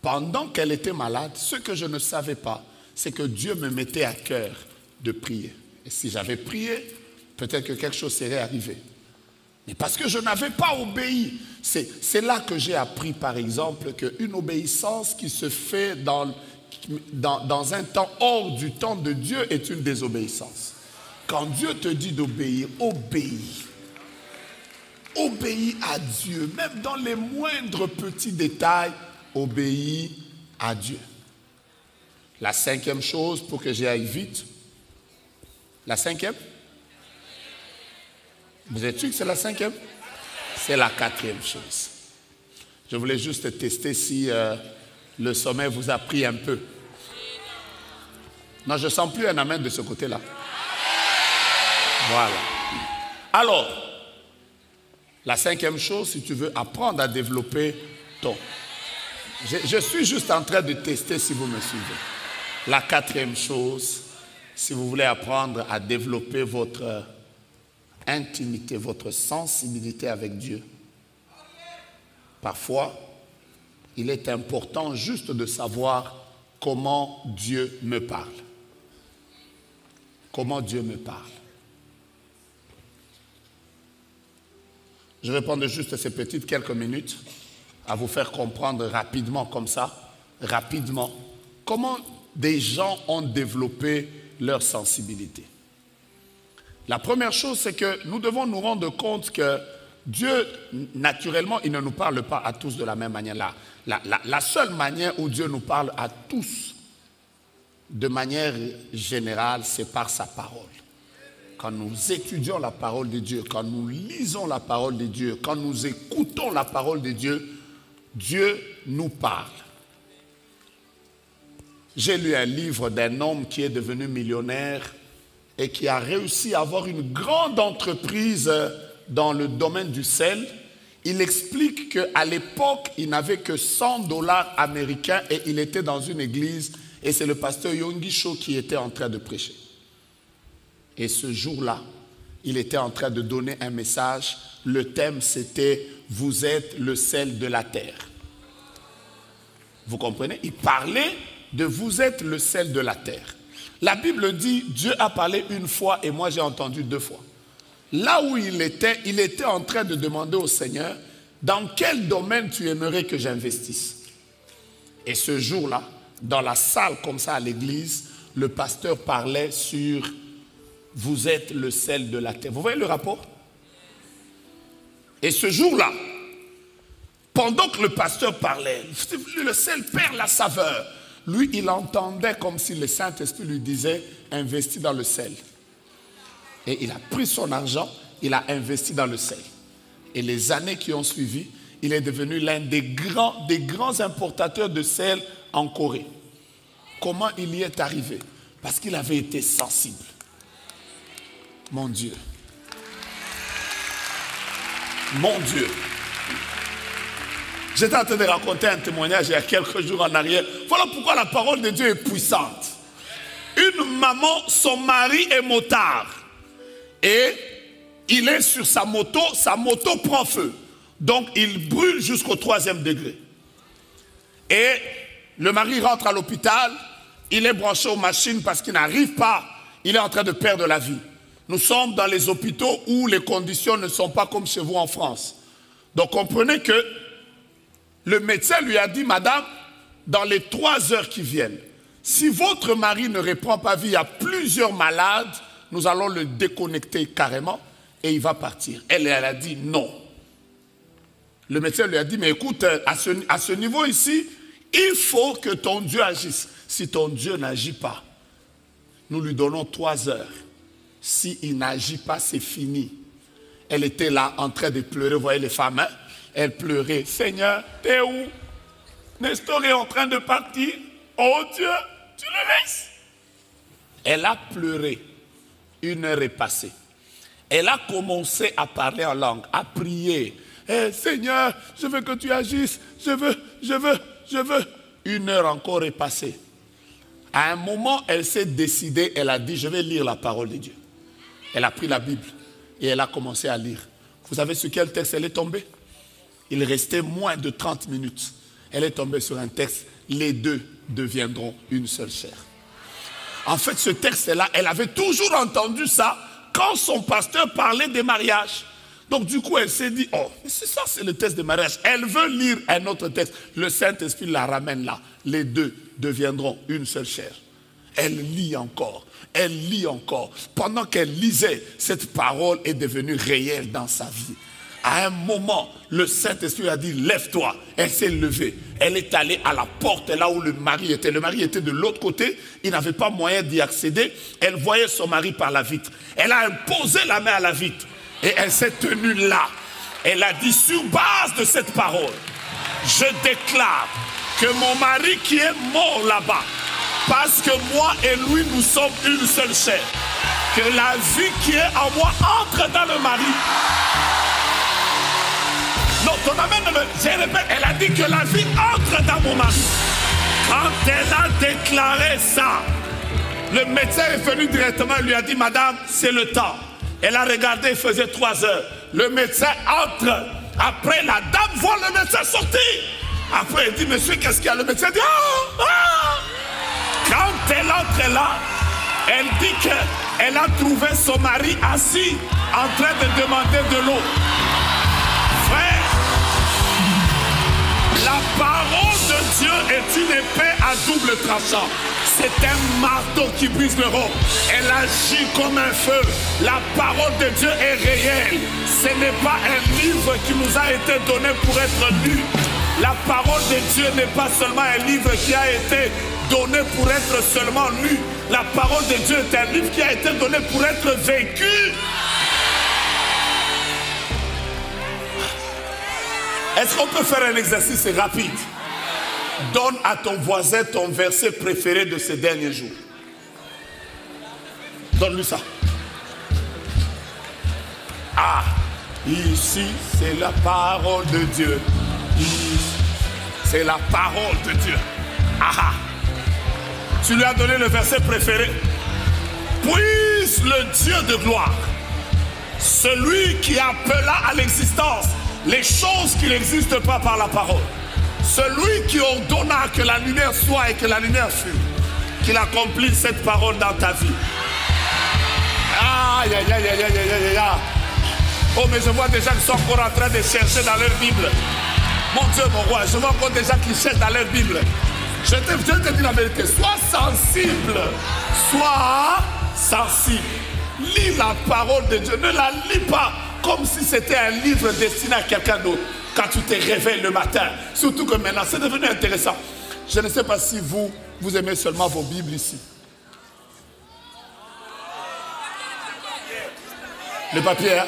pendant qu'elle était malade, ce que je ne savais pas, c'est que Dieu me mettait à cœur de prier. Et si j'avais prié, peut-être que quelque chose serait arrivé. Mais parce que je n'avais pas obéi, c'est là que j'ai appris, par exemple, qu'une obéissance qui se fait dans un temps hors du temps de Dieu est une désobéissance. Quand Dieu te dit d'obéir, obéis. Obéis à Dieu, même dans les moindres petits détails, obéis à Dieu. La 5e chose, pour que j'y aille vite, la 5e? Vous êtes sûr que c'est la 5e? C'est la 4e chose. Je voulais juste tester si le sommeil vous a pris un peu. Non, je ne sens plus un amen de ce côté-là. Voilà. Alors, la 5e chose, si tu veux apprendre à développer ton... Je suis juste en train de tester si vous me suivez. La 4e chose, si vous voulez apprendre à développer votre intimité, votre sensibilité avec Dieu, parfois, il est important juste de savoir comment Dieu me parle. Comment Dieu me parle. Je vais prendre juste ces petites quelques minutes à vous faire comprendre rapidement comme ça, rapidement, comment des gens ont développé leur sensibilité. La première chose, c'est que nous devons nous rendre compte que Dieu, naturellement, il ne nous parle pas à tous de la même manière. La seule manière où Dieu nous parle à tous, de manière générale, c'est par sa parole. Quand nous étudions la parole de Dieu, quand nous lisons la parole de Dieu, quand nous écoutons la parole de Dieu, Dieu nous parle. J'ai lu un livre d'un homme qui est devenu millionnaire et qui a réussi à avoir une grande entreprise dans le domaine du sel. Il explique qu'à l'époque, il n'avait que 100 $ américains et il était dans une église et c'est le pasteur Yonggi Cho qui était en train de prêcher. Et ce jour-là, il était en train de donner un message. Le thème, c'était « Vous êtes le sel de la terre ». Vous comprenez? Il parlait de « Vous êtes le sel de la terre ». La Bible dit « Dieu a parlé une fois et moi j'ai entendu 2 fois ». Là où il était en train de demander au Seigneur « Dans quel domaine tu aimerais que j'investisse ?» Et ce jour-là, dans la salle comme ça à l'église, le pasteur parlait sur « Vous êtes le sel de la terre ». Vous voyez le rapport? Et ce jour-là, pendant que le pasteur parlait, le sel perd la saveur. Lui, il entendait comme si le Saint-Esprit lui disait « Investis dans le sel ». Et il a pris son argent, il a investi dans le sel. Et les années qui ont suivi, il est devenu l'un des grands importateurs de sel en Corée. Comment il y est arrivé? Parce qu'il avait été sensible. Mon Dieu. Mon Dieu. J'étais en train de raconter un témoignage il y a quelques jours en arrière. Voilà pourquoi la parole de Dieu est puissante. Une maman, son mari est motard. Et il est sur sa moto prend feu. Donc il brûle jusqu'au 3e degré. Et le mari rentre à l'hôpital, il est branché aux machines parce qu'il n'arrive pas, il est en train de perdre la vie. Nous sommes dans les hôpitaux où les conditions ne sont pas comme chez vous en France. Donc comprenez que le médecin lui a dit, madame, dans les 3 heures qui viennent, si votre mari ne reprend pas vie, il y a plusieurs malades, nous allons le déconnecter carrément et il va partir. Elle a dit non. Le médecin lui a dit, mais écoute, à ce niveau ici, Il faut que ton Dieu agisse. Si ton Dieu n'agit pas, nous lui donnons 3 heures. S'il n'agit pas, c'est fini. Elle était là en train de pleurer. Vous voyez les femmes, hein? Elle pleurait. Seigneur, t'es où? Nestor est en train de partir. Oh Dieu, tu le laisses. Elle a pleuré. 1 heure est passée. Elle a commencé à parler en langue, à prier. Seigneur, je veux que tu agisses. Je veux. 1 heure encore est passée. À un moment, elle s'est décidée, elle a dit, je vais lire la parole de Dieu. Elle a pris la Bible et elle a commencé à lire. Vous savez sur quel texte elle est tombée? Il restait moins de 30 minutes. Elle est tombée sur un texte, les 2 deviendront une seule chair. En fait, ce texte-là, elle avait toujours entendu ça quand son pasteur parlait des mariages. Donc du coup, elle s'est dit, oh, c'est ça, c'est le texte de mariage. Elle veut lire un autre texte. Le Saint-Esprit la ramène là. Les 2 deviendront une seule chair. Elle lit encore. Elle lit encore. Pendant qu'elle lisait, cette parole est devenue réelle dans sa vie. À un moment, le Saint-Esprit a dit, lève-toi. Elle s'est levée. Elle est allée à la porte là où le mari était. Le mari était de l'autre côté. Il n'avait pas moyen d'y accéder. Elle voyait son mari par la vitre. Elle a imposé la main à la vitre. Et elle s'est tenue là. Elle a dit, sur base de cette parole, je déclare que mon mari qui est mort là-bas, parce que moi et lui, nous sommes une seule chair, que la vie qui est en moi entre dans le mari. Non, ton amen, je répète, elle a dit que la vie entre dans mon mari. Quand elle a déclaré ça, le médecin est venu directement et lui a dit, madame, c'est le temps. Elle a regardé, il faisait 3 heures. Le médecin entre. Après, la dame voit le médecin sortir. Après, elle dit, monsieur, qu'est-ce qu'il y a? Le médecin dit, Quand elle entre là, elle dit qu'elle a trouvé son mari assis en train de demander de l'eau. Frère, la parole de Dieu est une épée à double tranchant. C'est un marteau qui brise le roc. Elle agit comme un feu. La parole de Dieu est réelle. Ce n'est pas un livre qui nous a été donné pour être lu. La parole de Dieu n'est pas seulement un livre qui a été donné pour être seulement lu. La parole de Dieu est un livre qui a été donné pour être vécu. Est-ce qu'on peut faire un exercice rapide? Donne à ton voisin ton verset préféré de ces derniers jours. Donne-lui ça. Ah, ici, c'est la parole de Dieu. C'est la parole de Dieu. Ah, tu lui as donné le verset préféré. Puisse le Dieu de gloire, celui qui appela à l'existence les choses qui n'existent pas par la parole, celui qui ordonna que la lumière soit et que la lumière fut, qu'il accomplisse cette parole dans ta vie. Aïe, aïe, aïe, aïe, aïe, aïe, aïe. Oh, mais je vois des gens qui sont encore en train de chercher dans leur Bible. Mon Dieu, mon roi, je vois encore des gens qui cherchent dans leur Bible. Je te dis la vérité, sois sensible. Sois sensible. Lis la parole de Dieu. Ne la lis pas comme si c'était un livre destiné à quelqu'un d'autre. Quand tu te réveilles le matin, surtout que maintenant, c'est devenu intéressant. Je ne sais pas si vous aimez seulement vos Bibles ici. Le papier, hein?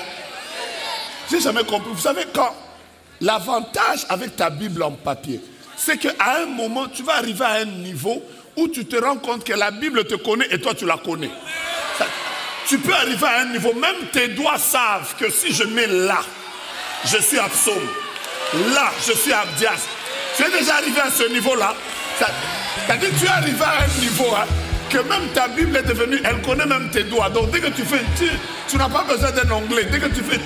J'ai jamais compris. Vous savez, quand l'avantage avec ta Bible en papier, c'est qu'à un moment, tu vas arriver à un niveau où tu te rends compte que la Bible te connaît et toi, tu la connais. Tu peux arriver à un niveau, même tes doigts savent que si je mets là, je suis Absom. Là, je suis Abdias. Tu es déjà arrivé à ce niveau-là. C'est-à-dire que tu es arrivé à un niveau, hein, que même ta Bible est devenue, elle connaît même tes doigts. Donc dès que tu fais tu n'as pas besoin d'un onglet. Dès que tu fais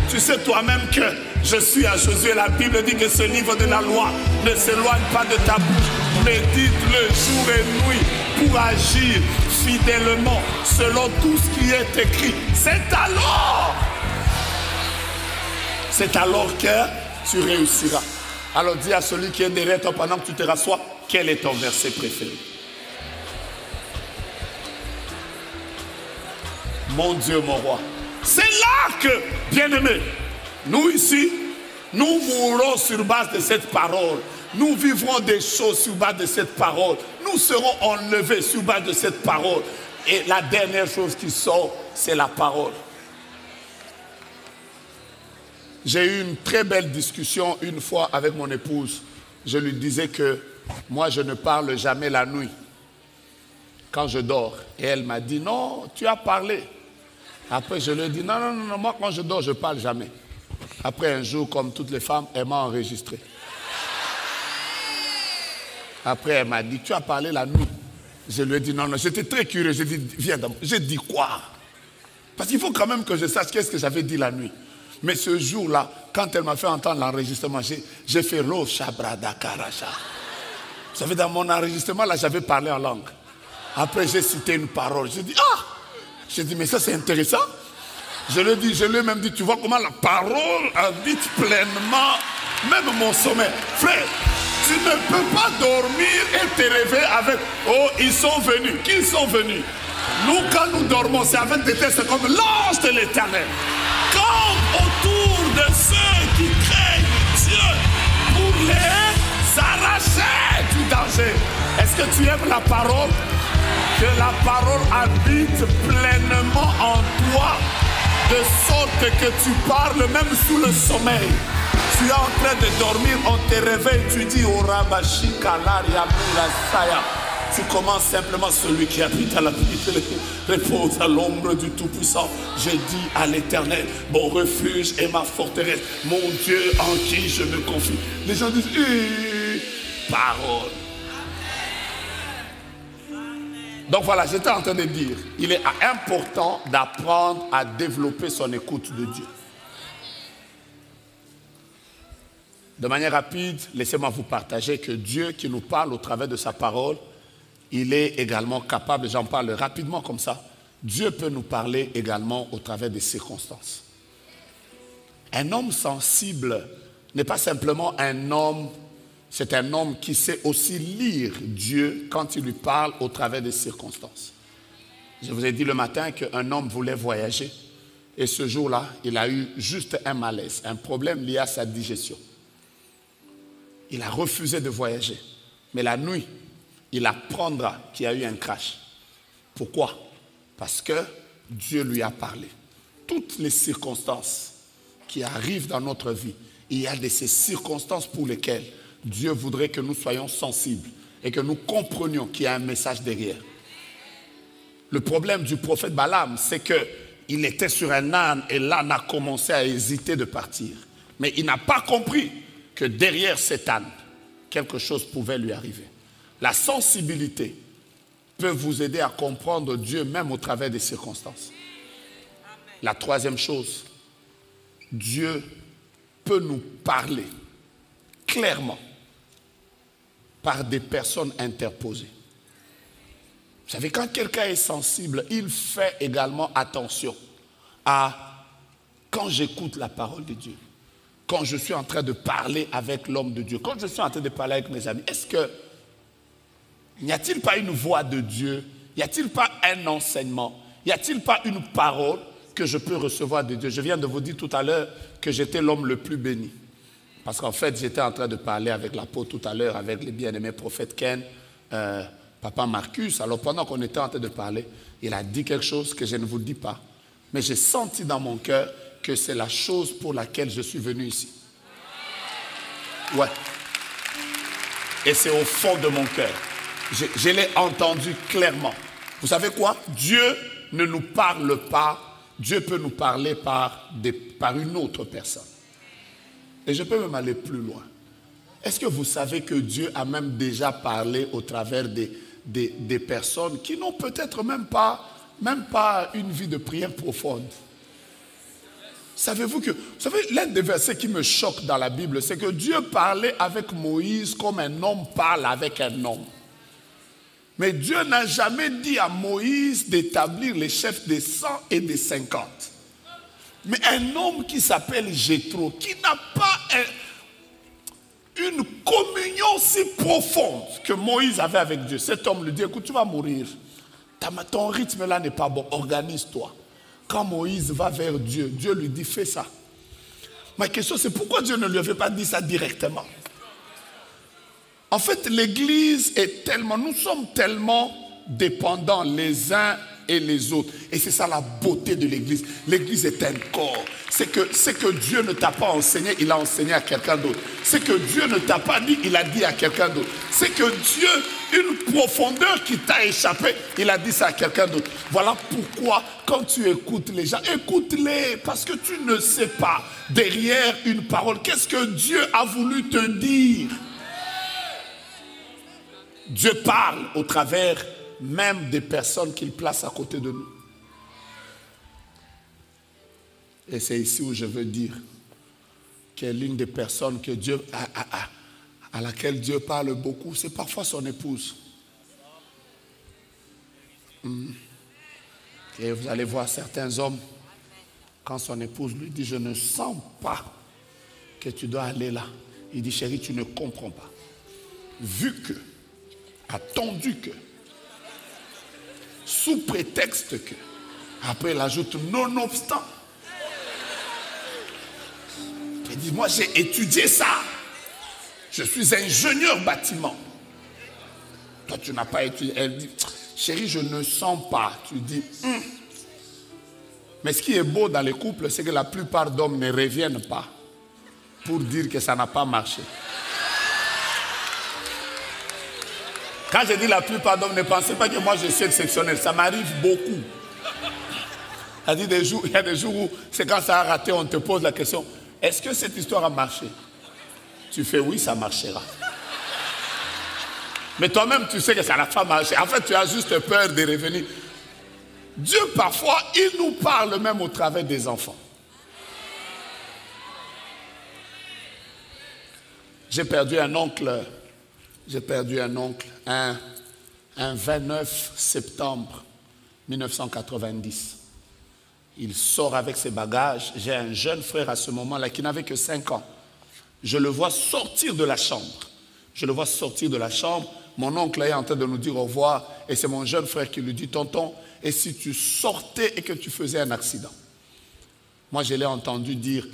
tu sais toi-même que je suis à Josué. La Bible dit que ce livre de la loi ne s'éloigne pas de ta bouche. Médite-le jour et nuit pour agir fidèlement selon tout ce qui est écrit. C'est alors que tu réussiras. Alors dis à celui qui est derrière toi pendant que tu te rassois, quel est ton verset préféré? Mon Dieu, mon roi. C'est là que, bien-aimés, nous ici, nous mourrons sur base de cette parole. Nous vivrons des choses sur base de cette parole. Nous serons enlevés sur base de cette parole. Et la dernière chose qui sort, c'est la parole. J'ai eu une très belle discussion une fois avec mon épouse. Je lui disais que moi, je ne parle jamais la nuit quand je dors. Et elle m'a dit, non, tu as parlé. Après, je lui ai dit, non, moi, quand je dors, je ne parle jamais. Après, un jour, comme toutes les femmes, elle m'a enregistré. Après, elle m'a dit, tu as parlé la nuit. Je lui ai dit, non, j'étais très curieux. J'ai dit, viens d'abord. J'ai dit quoi? Parce qu'il faut quand même que je sache qu'est-ce que j'avais dit la nuit. Mais ce jour-là, quand elle m'a fait entendre l'enregistrement, j'ai fait Lo Shabrada Karacha. Vous savez, dans mon enregistrement, là, j'avais parlé en langue. Après, j'ai cité une parole. J'ai dit, ah! J'ai dit, mais ça, c'est intéressant. Je lui ai même dit, tu vois comment la parole habite pleinement même mon sommeil. Frère, tu ne peux pas dormir et te réveiller avec, oh, ils sont venus. Qui sont venus? Nous, quand nous dormons, c'est avec des tests comme l'ange de l'Éternel. Comme autour de ceux qui craignent Dieu pour les arracher du danger. Est-ce que tu aimes la parole? Que la parole habite pleinement en toi, de sorte que tu parles même sous le sommeil. Tu es en train de dormir, on te réveille, tu dis au Rabashi Kalaria Saya. Tu commences simplement, celui qui habite à la vie, repose à l'ombre du Tout-Puissant. Je dis à l'Éternel, mon refuge et ma forteresse, mon Dieu en qui je me confie. Les gens disent, parole. Donc voilà, j'étais en train de dire, il est important d'apprendre à développer son écoute de Dieu. De manière rapide, laissez-moi vous partager que Dieu qui nous parle au travers de sa parole, il est également capable, j'en parle rapidement comme ça, Dieu peut nous parler également au travers des circonstances. Un homme sensible n'est pas simplement un homme, c'est un homme qui sait aussi lire Dieu quand il lui parle au travers des circonstances. Je vous ai dit le matin qu'un homme voulait voyager et ce jour-là, il a eu juste un malaise, un problème lié à sa digestion. Il a refusé de voyager, mais la nuit, il apprendra qu'il y a eu un crash. Pourquoi? Parce que Dieu lui a parlé. Toutes les circonstances qui arrivent dans notre vie, il y a de ces circonstances pour lesquelles Dieu voudrait que nous soyons sensibles et que nous comprenions qu'il y a un message derrière. Le problème du prophète Balaam, c'est qu'il était sur un âne et l'âne a commencé à hésiter de partir. Mais il n'a pas compris que derrière cet âne, quelque chose pouvait lui arriver. La sensibilité peut vous aider à comprendre Dieu même au travers des circonstances. La troisième chose, Dieu peut nous parler clairement par des personnes interposées. Vous savez, quand quelqu'un est sensible, il fait également attention à quand j'écoute la parole de Dieu, quand je suis en train de parler avec l'homme de Dieu, quand je suis en train de parler avec mes amis, est-ce que n'y a-t-il pas une voix de Dieu? Y a-t-il pas un enseignement? Y a-t-il pas une parole que je peux recevoir de Dieu? Je viens de vous dire tout à l'heure que j'étais l'homme le plus béni. Parce qu'en fait, j'étais en train de parler avec l'apôtre tout à l'heure, avec les bien-aimés prophètes Ken, Papa Marcus. Alors pendant qu'on était en train de parler, il a dit quelque chose que je ne vous dis pas. Mais j'ai senti dans mon cœur que c'est la chose pour laquelle je suis venu ici. Ouais. Et c'est au fond de mon cœur. Je l'ai entendu clairement. Vous savez quoi? Dieu ne nous parle pas. Dieu peut nous parler par une autre personne. Et je peux même aller plus loin. Est-ce que vous savez que Dieu a même déjà parlé au travers des personnes qui n'ont peut-être même pas une vie de prière profonde? Savez-vous l'un des versets qui me choque dans la Bible, c'est que Dieu parlait avec Moïse comme un homme parle avec un homme. Mais Dieu n'a jamais dit à Moïse d'établir les chefs des 100 et des 50. Mais un homme qui s'appelle Jéthro, qui n'a pas une communion si profonde que Moïse avait avec Dieu. Cet homme lui dit, écoute, tu vas mourir. Ton rythme là n'est pas bon, organise-toi. Quand Moïse va vers Dieu, Dieu lui dit, fais ça. Ma question c'est pourquoi Dieu ne lui avait pas dit ça directement? En fait, l'Église est tellement, nous sommes tellement dépendants les uns et les autres. Et c'est ça la beauté de l'Église. L'Église est un corps. C'est que Dieu ne t'a pas enseigné, il a enseigné à quelqu'un d'autre. C'est que Dieu ne t'a pas dit, il a dit à quelqu'un d'autre. C'est que Dieu, une profondeur qui t'a échappé, il a dit ça à quelqu'un d'autre. Voilà pourquoi, quand tu écoutes les gens, écoute-les, parce que tu ne sais pas, derrière une parole, qu'est-ce que Dieu a voulu te dire. Dieu parle au travers même des personnes qu'il place à côté de nous. Et c'est ici où je veux dire que l'une des personnes que Dieu à laquelle Dieu parle beaucoup, c'est parfois son épouse. Et vous allez voir certains hommes, quand son épouse lui dit « Je ne sens pas que tu dois aller là », il dit « Chérie, tu ne comprends pas. Vu que, attendu que, sous prétexte que, après il ajoute nonobstant. Il dit, moi j'ai étudié ça. Je suis ingénieur bâtiment. Toi tu n'as pas étudié. Elle dit, chérie, je ne sens pas. Tu dis, Mais ce qui est beau dans les couples, c'est que la plupart d'hommes ne reviennent pas pour dire que ça n'a pas marché. Quand je dis la plupart d'hommes, ne pensez pas que moi je suis exceptionnel. Ça m'arrive beaucoup. Il y a des jours où c'est quand ça a raté, on te pose la question, est-ce que cette histoire a marché? Tu fais oui, ça marchera. Mais toi-même, tu sais que ça n'a pas marché. En fait, tu as juste peur de revenir. Dieu, parfois, il nous parle même au travers des enfants. J'ai perdu un oncle un 29 septembre 1990. Il sort avec ses bagages. J'ai un jeune frère à ce moment-là qui n'avait que 5 ans. Je le vois sortir de la chambre. Mon oncle est en train de nous dire au revoir et c'est mon jeune frère qui lui dit, tonton, et si tu sortais et que tu faisais un accident? Moi, je l'ai entendu dire,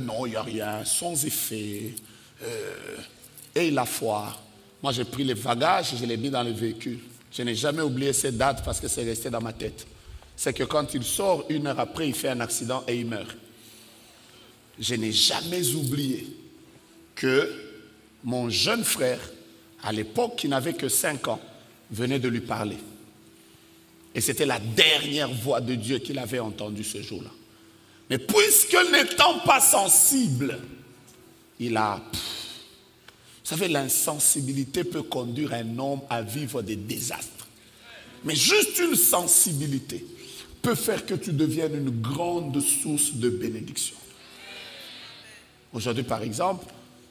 non, il n'y a rien, sans effet, et la foire. Moi, j'ai pris les bagages et je les ai mis dans le véhicule. Je n'ai jamais oublié cette date parce que c'est resté dans ma tête. C'est que quand il sort, 1 heure après, il fait un accident et il meurt. Je n'ai jamais oublié que mon jeune frère, à l'époque, qui n'avait que 5 ans, venait de lui parler. Et c'était la dernière voix de Dieu qu'il avait entendue ce jour-là. Mais puisque n'étant pas sensible, il a... Vous savez, l'insensibilité peut conduire un homme à vivre des désastres. Mais juste une sensibilité peut faire que tu deviennes une grande source de bénédiction. Aujourd'hui, par exemple,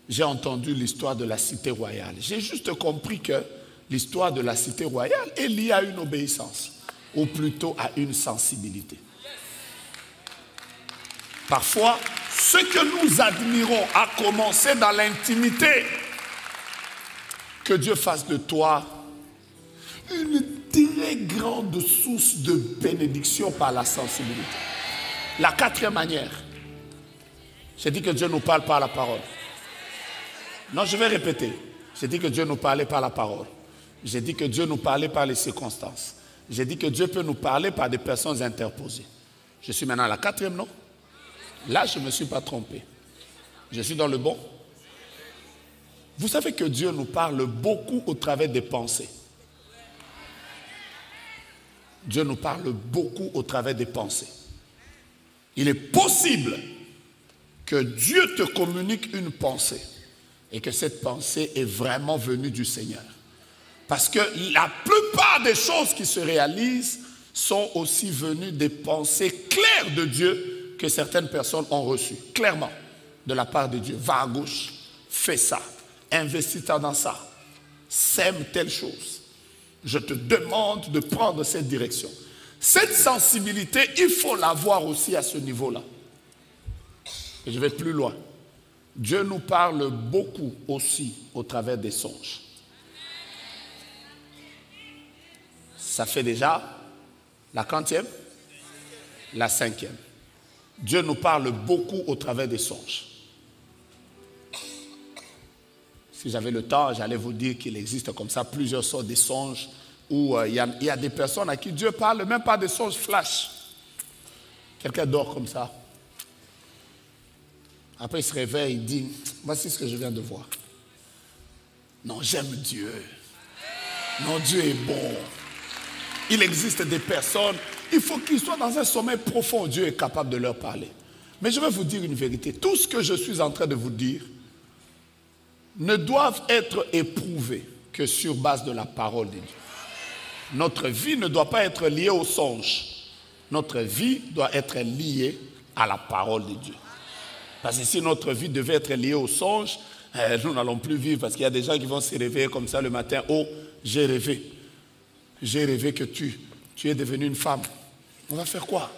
j'ai entendu l'histoire de la cité royale. J'ai juste compris que l'histoire de la cité royale est liée à une obéissance, ou plutôt à une sensibilité. Parfois, ce que nous admirons a commencé dans l'intimité. Que Dieu fasse de toi une très grande source de bénédiction par la sensibilité. La 4e manière, j'ai dit que Dieu nous parle par la parole. Non, je vais répéter. J'ai dit que Dieu nous parlait par la parole. J'ai dit que Dieu nous parlait par les circonstances. J'ai dit que Dieu peut nous parler par des personnes interposées. Je suis maintenant à la 4e, non? Là, je ne me suis pas trompé. Je suis dans le bon. Vous savez que Dieu nous parle beaucoup au travers des pensées. Dieu nous parle beaucoup au travers des pensées. Il est possible que Dieu te communique une pensée et que cette pensée est vraiment venue du Seigneur. Parce que la plupart des choses qui se réalisent sont aussi venues des pensées claires de Dieu que certaines personnes ont reçues, clairement, de la part de Dieu. Va à gauche, fais ça. Investis-toi dans ça, sème telle chose. Je te demande de prendre cette direction. Cette sensibilité, il faut l'avoir aussi à ce niveau-là. Et je vais plus loin. Dieu nous parle beaucoup aussi au travers des songes. Ça fait déjà la 40e, la 5e. Dieu nous parle beaucoup au travers des songes. Si j'avais le temps, j'allais vous dire qu'il existe comme ça plusieurs sortes de songes où il y a des personnes à qui Dieu parle, même pas de songes flash. Quelqu'un dort comme ça. Après, il se réveille, il dit, voici ce que je viens de voir. Non, j'aime Dieu. Non, Dieu est bon. Il existe des personnes, il faut qu'ils soient dans un sommeil profond. Dieu est capable de leur parler. Mais je vais vous dire une vérité. Tout ce que je suis en train de vous dire ne doivent être éprouvés que sur base de la parole de Dieu. Notre vie ne doit pas être liée aux songes. Notre vie doit être liée à la parole de Dieu. Parce que si notre vie devait être liée aux songes, nous n'allons plus vivre parce qu'il y a des gens qui vont se réveiller comme ça le matin. Oh, j'ai rêvé. J'ai rêvé que tu es devenue une femme. On va faire quoi?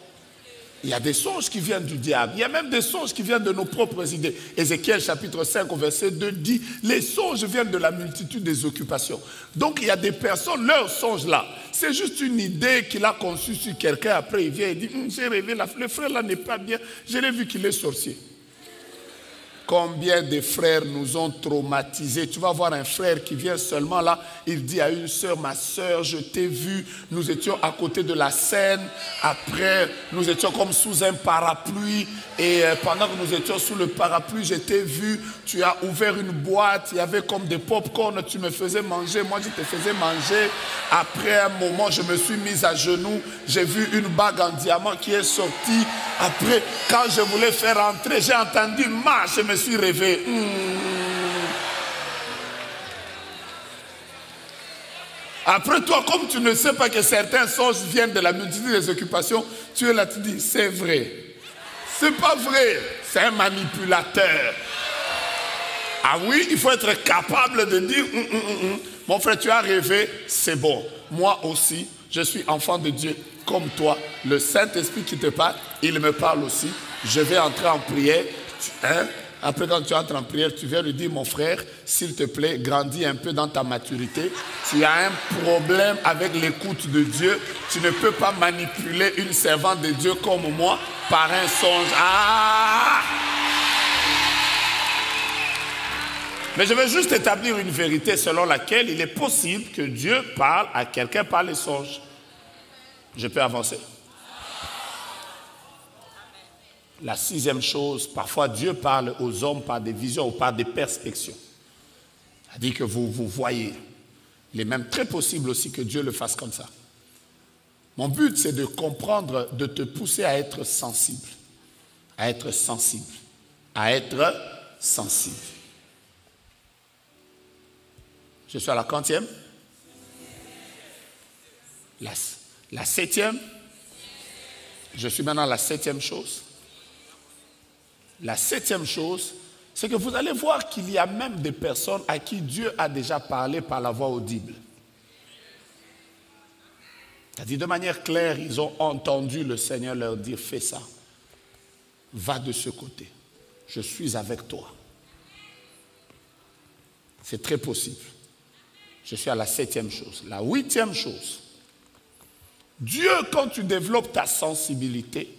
Il y a des songes qui viennent du diable. Il y a même des songes qui viennent de nos propres idées. Ézéchiel chapitre 5 au verset 2 dit, les songes viennent de la multitude des occupations. Donc il y a des personnes, leurs songes là, c'est juste une idée qu'il a conçue sur quelqu'un. Après il vient et dit, j'ai rêvé, le frère là n'est pas bien, je l'ai vu qu'il est sorcier. Combien de frères nous ont traumatisés. Tu vas voir un frère qui vient seulement là, il dit à une sœur, ma sœur, je t'ai vu, nous étions à côté de la Seine, après nous étions comme sous un parapluie, et pendant que nous étions sous le parapluie, je t'ai vu, tu as ouvert une boîte, il y avait comme des pop-corn, tu me faisais manger, moi je te faisais manger, après un moment je me suis mise à genoux, j'ai vu une bague en diamant qui est sortie, après quand je voulais faire entrer, j'ai entendu je me suis rêvé. Après toi, comme tu ne sais pas que certains songes viennent de la multitude des occupations, tu es là, tu dis, c'est vrai. C'est pas vrai, c'est un manipulateur. Ah oui, il faut être capable de dire, mon frère, tu as rêvé, c'est bon. Moi aussi, je suis enfant de Dieu comme toi. Le Saint-Esprit qui te parle, il me parle aussi. Je vais entrer en prière. Après, quand tu entres en prière, tu viens lui dire, mon frère, s'il te plaît, grandis un peu dans ta maturité. Tu as un problème avec l'écoute de Dieu. Tu ne peux pas manipuler une servante de Dieu comme moi par un songe. Mais je vais juste établir une vérité selon laquelle il est possible que Dieu parle à quelqu'un par les songes. Je peux avancer. La sixième chose, parfois Dieu parle aux hommes par des visions ou par des perspectives. C'est-à-dire que vous voyez. Il est même très possible aussi que Dieu le fasse comme ça. Mon but, c'est de comprendre, de te pousser à être sensible. À être sensible. À être sensible. Je suis à la quantième? La septième? Je suis maintenant à la septième chose. La septième chose, c'est que vous allez voir qu'il y a même des personnes à qui Dieu a déjà parlé par la voix audible. C'est-à-dire de manière claire, ils ont entendu le Seigneur leur dire, fais ça, va de ce côté, je suis avec toi. C'est très possible. Je suis à la septième chose. La huitième chose, Dieu, quand tu développes ta sensibilité,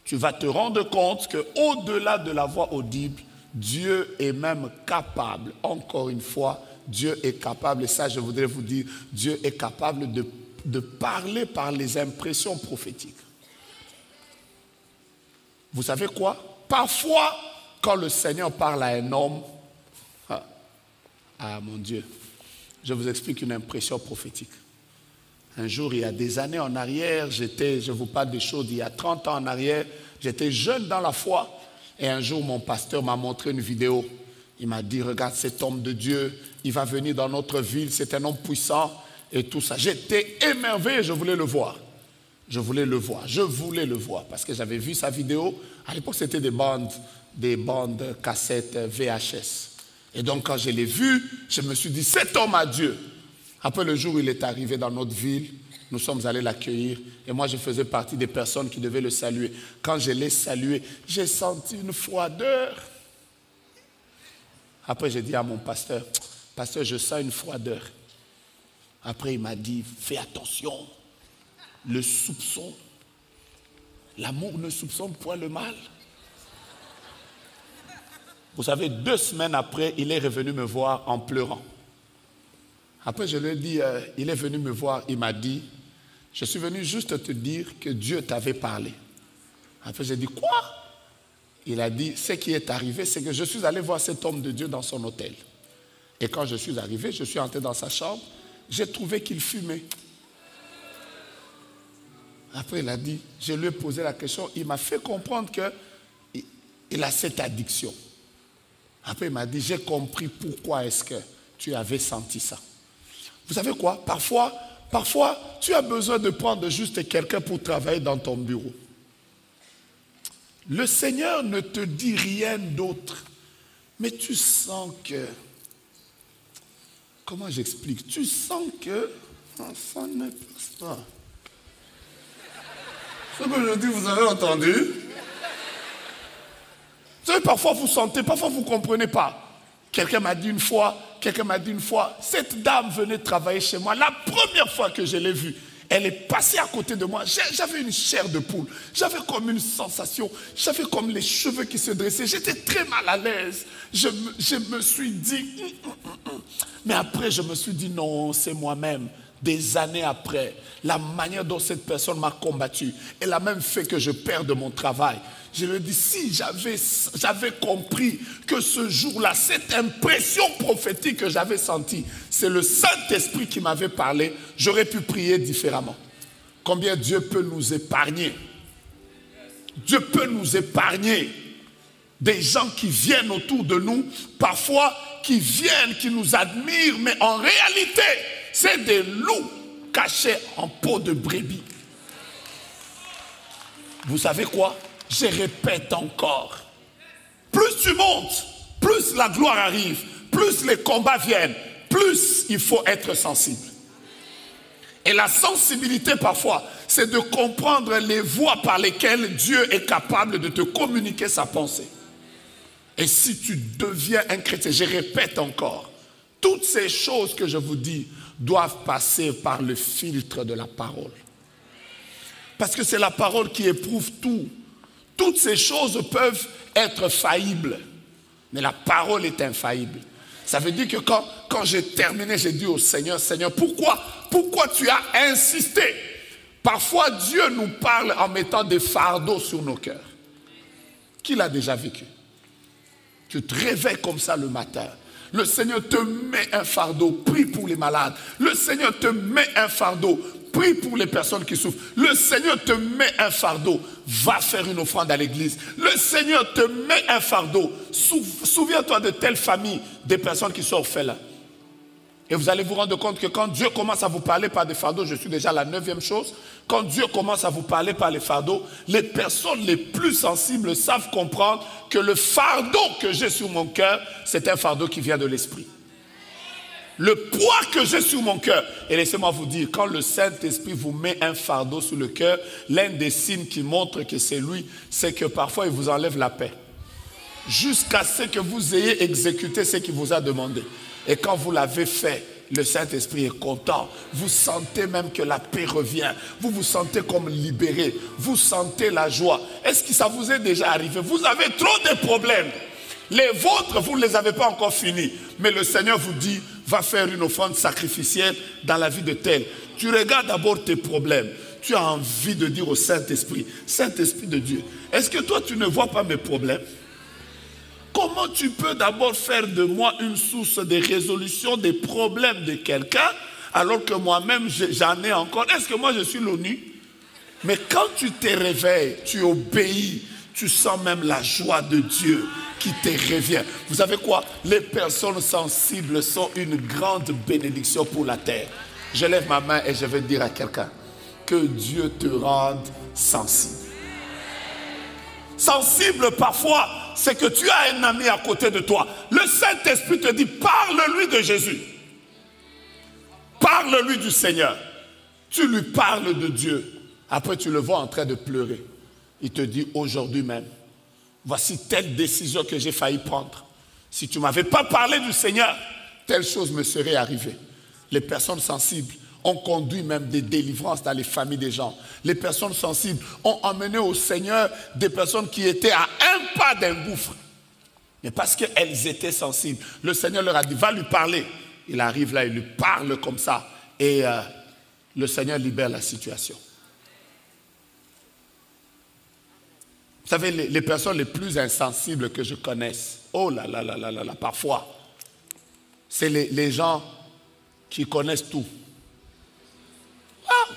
tu vas te rendre compte qu'au-delà de la voix audible, Dieu est même capable, encore une fois, Dieu est capable, et ça je voudrais vous dire, Dieu est capable de parler par les impressions prophétiques. Vous savez quoi? Parfois, quand le Seigneur parle à un homme, mon Dieu, je vous explique une impression prophétique. Un jour, il y a des années en arrière, je vous parle des choses d'il y a 30 ans en arrière, j'étais jeune dans la foi, et un jour, mon pasteur m'a montré une vidéo. Il m'a dit, regarde cet homme de Dieu, il va venir dans notre ville, c'est un homme puissant, et tout ça. J'étais émerveillé, je voulais le voir. Je voulais le voir, parce que j'avais vu sa vidéo. À l'époque, c'était des bandes cassettes VHS. Et donc, quand je l'ai vu, je me suis dit, cet homme a Dieu. Après le jour où il est arrivé dans notre ville, nous sommes allés l'accueillir. Et moi, je faisais partie des personnes qui devaient le saluer. Quand je l'ai salué, j'ai senti une froideur. Après, j'ai dit à mon pasteur, pasteur, je sens une froideur. Après, il m'a dit, fais attention. Le soupçon, l'amour ne soupçonne point le mal. Vous savez, 2 semaines après, il est revenu me voir en pleurant. Après, je lui ai dit, il est venu me voir, il m'a dit, je suis venu juste te dire que Dieu t'avait parlé. Après, j'ai dit, quoi? Il a dit, ce qui est arrivé, c'est que je suis allé voir cet homme de Dieu dans son hôtel. Et quand je suis arrivé, je suis entré dans sa chambre, j'ai trouvé qu'il fumait. Après, il a dit, je lui ai posé la question, il m'a fait comprendre qu'il a cette addiction. Après, il m'a dit, j'ai compris pourquoi est-ce que tu avais senti ça. Vous savez quoi? Parfois, tu as besoin de prendre juste quelqu'un pour travailler dans ton bureau. Le Seigneur ne te dit rien d'autre, mais tu sens que... Comment j'explique? Tu sens que ça ne passe pas. Ce que je dis, vous avez entendu? Vous savez, parfois vous sentez, parfois vous ne comprenez pas. Quelqu'un m'a dit une fois, cette dame venait travailler chez moi. La première fois que je l'ai vue, elle est passée à côté de moi. J'avais une chair de poule. J'avais comme une sensation. J'avais comme les cheveux qui se dressaient. J'étais très mal à l'aise. Je me suis dit... Mais après, je me suis dit, non, c'est moi-même. Des années après, la manière dont cette personne m'a combattu, elle a même fait que je perde mon travail. Je lui ai dit, si j'avais compris que ce jour-là, cette impression prophétique que j'avais sentie, c'est le Saint-Esprit qui m'avait parlé, j'aurais pu prier différemment. Combien Dieu peut nous épargner? Dieu peut nous épargner des gens qui viennent autour de nous, parfois qui viennent, qui nous admirent, mais en réalité, c'est des loups cachés en peau de brebis. Vous savez quoi? Je répète encore. Plus tu montes, plus la gloire arrive, plus les combats viennent, plus il faut être sensible. Et la sensibilité parfois, c'est de comprendre les voies par lesquelles Dieu est capable de te communiquer sa pensée. Et si tu deviens un chrétien, je répète encore, toutes ces choses que je vous dis doivent passer par le filtre de la parole. Parce que c'est la parole qui éprouve tout. Toutes ces choses peuvent être faillibles, mais la parole est infaillible. Ça veut dire que quand j'ai terminé, j'ai dit au Seigneur, Seigneur, pourquoi tu as insisté? Parfois, Dieu nous parle en mettant des fardeaux sur nos cœurs. Qui l'a déjà vécu? Tu te réveilles comme ça le matin. Le Seigneur te met un fardeau, prie pour les malades. Le Seigneur te met un fardeau, prie pour les personnes qui souffrent. Le Seigneur te met un fardeau, va faire une offrande à l'église. Le Seigneur te met un fardeau. Souviens-toi de telle famille, des personnes qui sont orphelins. Et vous allez vous rendre compte que quand Dieu commence à vous parler par des fardeaux, je suis déjà à la 9e chose, quand Dieu commence à vous parler par les fardeaux, les personnes les plus sensibles savent comprendre que le fardeau que j'ai sur mon cœur, c'est un fardeau qui vient de l'esprit. Le poids que j'ai sur mon cœur, et laissez-moi vous dire, quand le Saint-Esprit vous met un fardeau sur le cœur, l'un des signes qui montre que c'est lui, c'est que parfois il vous enlève la paix. Jusqu'à ce que vous ayez exécuté ce qu'il vous a demandé. Et quand vous l'avez fait, le Saint-Esprit est content. Vous sentez même que la paix revient. Vous vous sentez comme libéré. Vous sentez la joie. Est-ce que ça vous est déjà arrivé? Vous avez trop de problèmes. Les vôtres, vous ne les avez pas encore finis. Mais le Seigneur vous dit, va faire une offrande sacrificielle dans la vie de tel. Tu regardes d'abord tes problèmes. Tu as envie de dire au Saint-Esprit, Saint-Esprit de Dieu, est-ce que toi tu ne vois pas mes problèmes? Comment tu peux d'abord faire de moi une source de résolution des problèmes de quelqu'un alors que moi-même j'en ai encore? Est-ce que moi je suis l'ONU? Mais quand tu te réveilles, tu obéis, tu sens même la joie de Dieu qui te revient. Vous savez quoi? Les personnes sensibles sont une grande bénédiction pour la terre. Je lève ma main et je vais dire à quelqu'un que Dieu te rende sensible. Sensible parfois, c'est que tu as un ami à côté de toi. Le Saint-Esprit te dit, parle-lui de Jésus. Parle-lui du Seigneur. Tu lui parles de Dieu. Après, tu le vois en train de pleurer. Il te dit, aujourd'hui même, voici telle décision que j'ai failli prendre. Si tu ne m'avais pas parlé du Seigneur, telle chose me serait arrivée. Les personnes sensibles ont conduit même des délivrances dans les familles des gens. Les personnes sensibles ont emmené au Seigneur des personnes qui étaient à un pas d'un gouffre. Mais parce qu'elles étaient sensibles, le Seigneur leur a dit, va lui parler. Il arrive là, il lui parle comme ça. Et le Seigneur libère la situation. Vous savez, les personnes les plus insensibles que je connaisse, oh là là là là là, parfois, c'est les gens qui connaissent tout. Ah!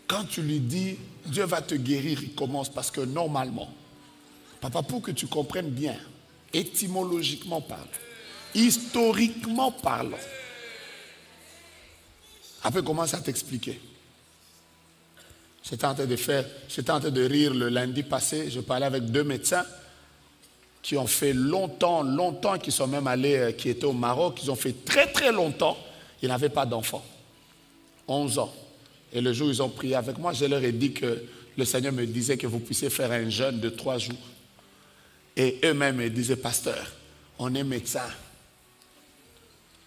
Quand tu lui dis, Dieu va te guérir, il commence parce que normalement, papa, pour que tu comprennes bien, étymologiquement parlant, historiquement parlant, après, commence à t'expliquer. J'étais en train de rire le lundi passé. Je parlais avec 2 médecins qui ont fait longtemps, qui sont même allés, qui étaient au Maroc. Ils ont fait très, très longtemps. Ils n'avaient pas d'enfants. 11 ans. Et le jour où ils ont prié avec moi, je leur ai dit que le Seigneur me disait que vous puissiez faire un jeûne de 3 jours. Et eux-mêmes me disaient, pasteur, on est médecin.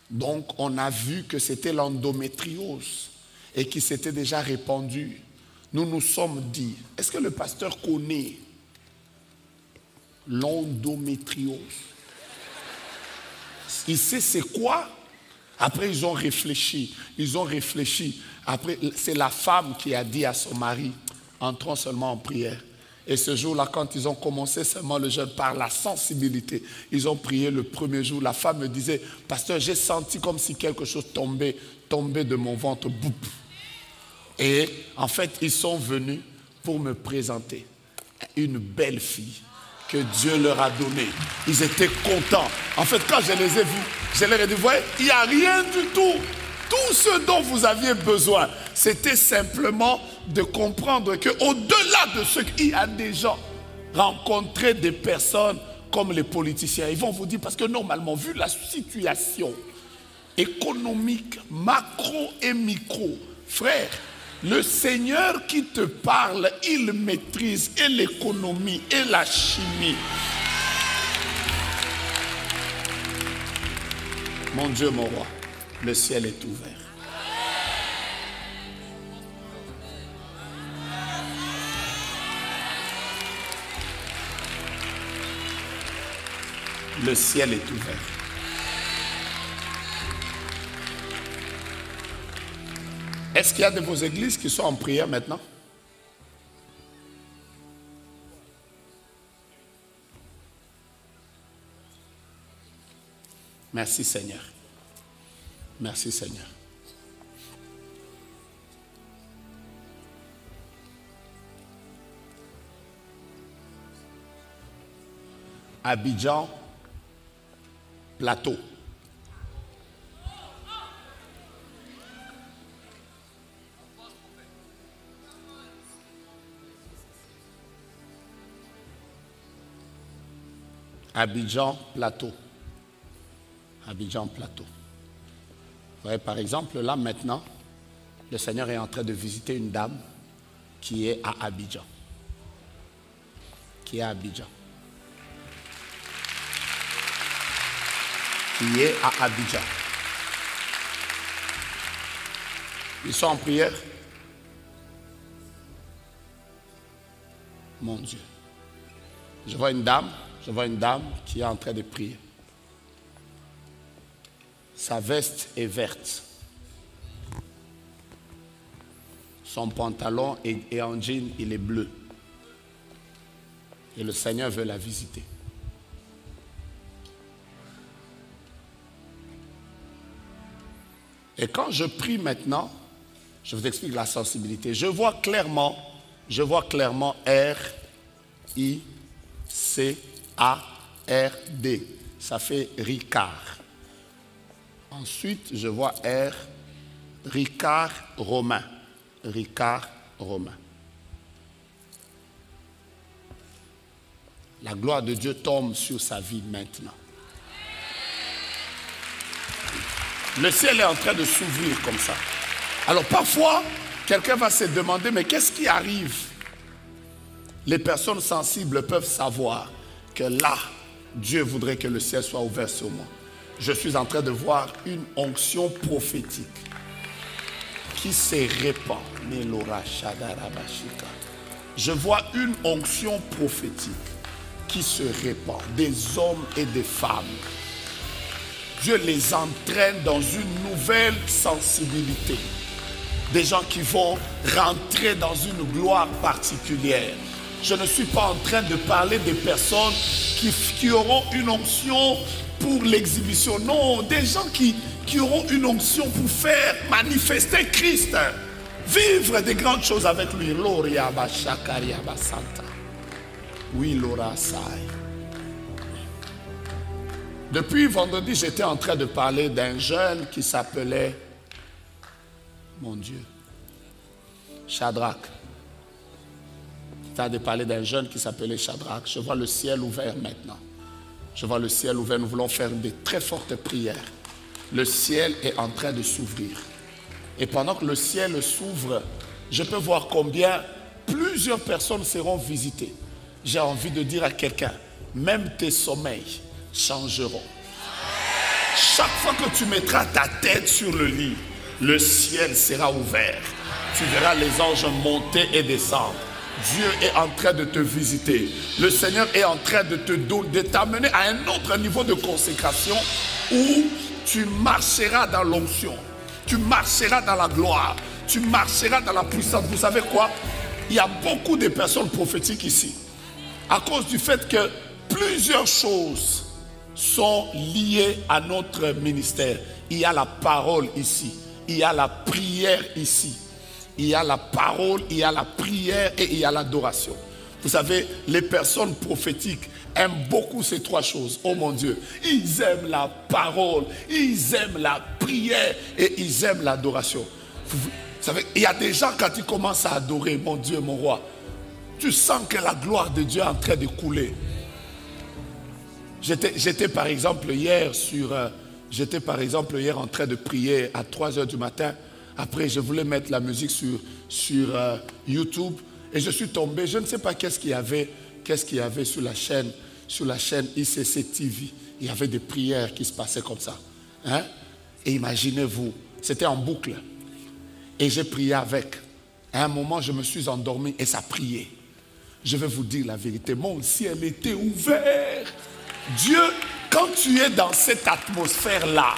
Donc, on a vu que c'était l'endométriose et qui s'était déjà répandue. Nous nous sommes dit, est-ce que le pasteur connaît l'endométriose? Il sait c'est quoi? Après, ils ont réfléchi. Après, c'est la femme qui a dit à son mari, entrons seulement en prière. Et ce jour-là, quand ils ont commencé seulement le jeûne par la sensibilité, ils ont prié le premier jour. La femme me disait, pasteur, j'ai senti comme si quelque chose tombait de mon ventre. Boum. Et en fait, ils sont venus pour me présenter une belle fille que Dieu leur a donnée. Ils étaient contents. En fait, quand je les ai vus, je leur ai dit, voyez, il n'y a rien du tout. Tout ce dont vous aviez besoin, c'était simplement de comprendre qu'au-delà de ce qu'il y a des gens, rencontrer des personnes comme les politiciens. Ils vont vous dire, parce que normalement, vu la situation économique, macro et micro, frère, le Seigneur qui te parle, il maîtrise et l'économie et la chimie. Mon Dieu, mon roi, le ciel est ouvert. Le ciel est ouvert. Est-ce qu'il y a de vos églises qui sont en prière maintenant? Merci Seigneur. Merci Seigneur. Abidjan, Plateau. Abidjan, Plateau. Abidjan, Plateau. Vous voyez, par exemple, là maintenant, le Seigneur est en train de visiter une dame qui est à Abidjan. Qui est à Abidjan. Qui est à Abidjan. Ils sont en prière. Mon Dieu. Je vois une dame qui est en train de prier. Sa veste est verte. Son pantalon est en jean, il est bleu. Et le Seigneur veut la visiter. Et quand je prie maintenant, je vous explique la sensibilité. Je vois clairement R-I-C-A-R-D. Ça fait Ricard. Ensuite, je vois Ricard Romain. Ricard Romain. La gloire de Dieu tombe sur sa vie maintenant. Le ciel est en train de s'ouvrir comme ça. Alors parfois, quelqu'un va se demander, mais qu'est-ce qui arrive? Les personnes sensibles peuvent savoir que là, Dieu voudrait que le ciel soit ouvert sur moi. Je suis en train de voir une onction prophétique qui se répand. Je vois une onction prophétique qui se répand, des hommes et des femmes. Dieu les entraîne dans une nouvelle sensibilité. Des gens qui vont rentrer dans une gloire particulière. Je ne suis pas en train de parler des personnes qui auront une onction pour l'exhibition. Non, des gens qui auront une onction pour faire manifester Christ. Vivre des grandes choses avec lui. Oui, Laura Sai. Depuis vendredi, j'étais en train de parler d'un jeune qui s'appelait, mon Dieu, Shadrach. J'étais en train de parler d'un jeune qui s'appelait Shadrach. Je vois le ciel ouvert maintenant. Je vois le ciel ouvert. Nous voulons faire des très fortes prières. Le ciel est en train de s'ouvrir. Et pendant que le ciel s'ouvre, je peux voir combien plusieurs personnes seront visitées. J'ai envie de dire à quelqu'un, même tes sommeils changeront. Chaque fois que tu mettras ta tête sur le lit, le ciel sera ouvert. Tu verras les anges monter et descendre. Dieu est en train de te visiter. Le Seigneur est en train de t'amener à un autre niveau de consécration où tu marcheras dans l'onction. Tu marcheras dans la gloire. Tu marcheras dans la puissance. Vous savez quoi? Il y a beaucoup de personnes prophétiques ici. À cause du fait que plusieurs choses sont liées à notre ministère. Il y a la parole ici. Il y a la prière ici. Il y a la parole, il y a la prière et il y a l'adoration. Vous savez, les personnes prophétiques aiment beaucoup ces trois choses. Oh mon Dieu, ils aiment la parole, ils aiment la prière et ils aiment l'adoration. Vous savez, il y a des gens quand ils commencent à adorer, mon Dieu, mon roi, tu sens que la gloire de Dieu est en train de couler. J'étais par exemple hier en train de prier à 3 h du matin. Après, je voulais mettre la musique sur YouTube et je suis tombé. Je ne sais pas qu'est-ce qu'il y avait sur la chaîne ICC TV. Il y avait des prières qui se passaient comme ça. Hein? Et imaginez-vous, c'était en boucle. Et j'ai prié avec. À un moment, je me suis endormi et ça priait. Je vais vous dire la vérité, mon ciel était ouvert. Dieu, quand tu es dans cette atmosphère-là,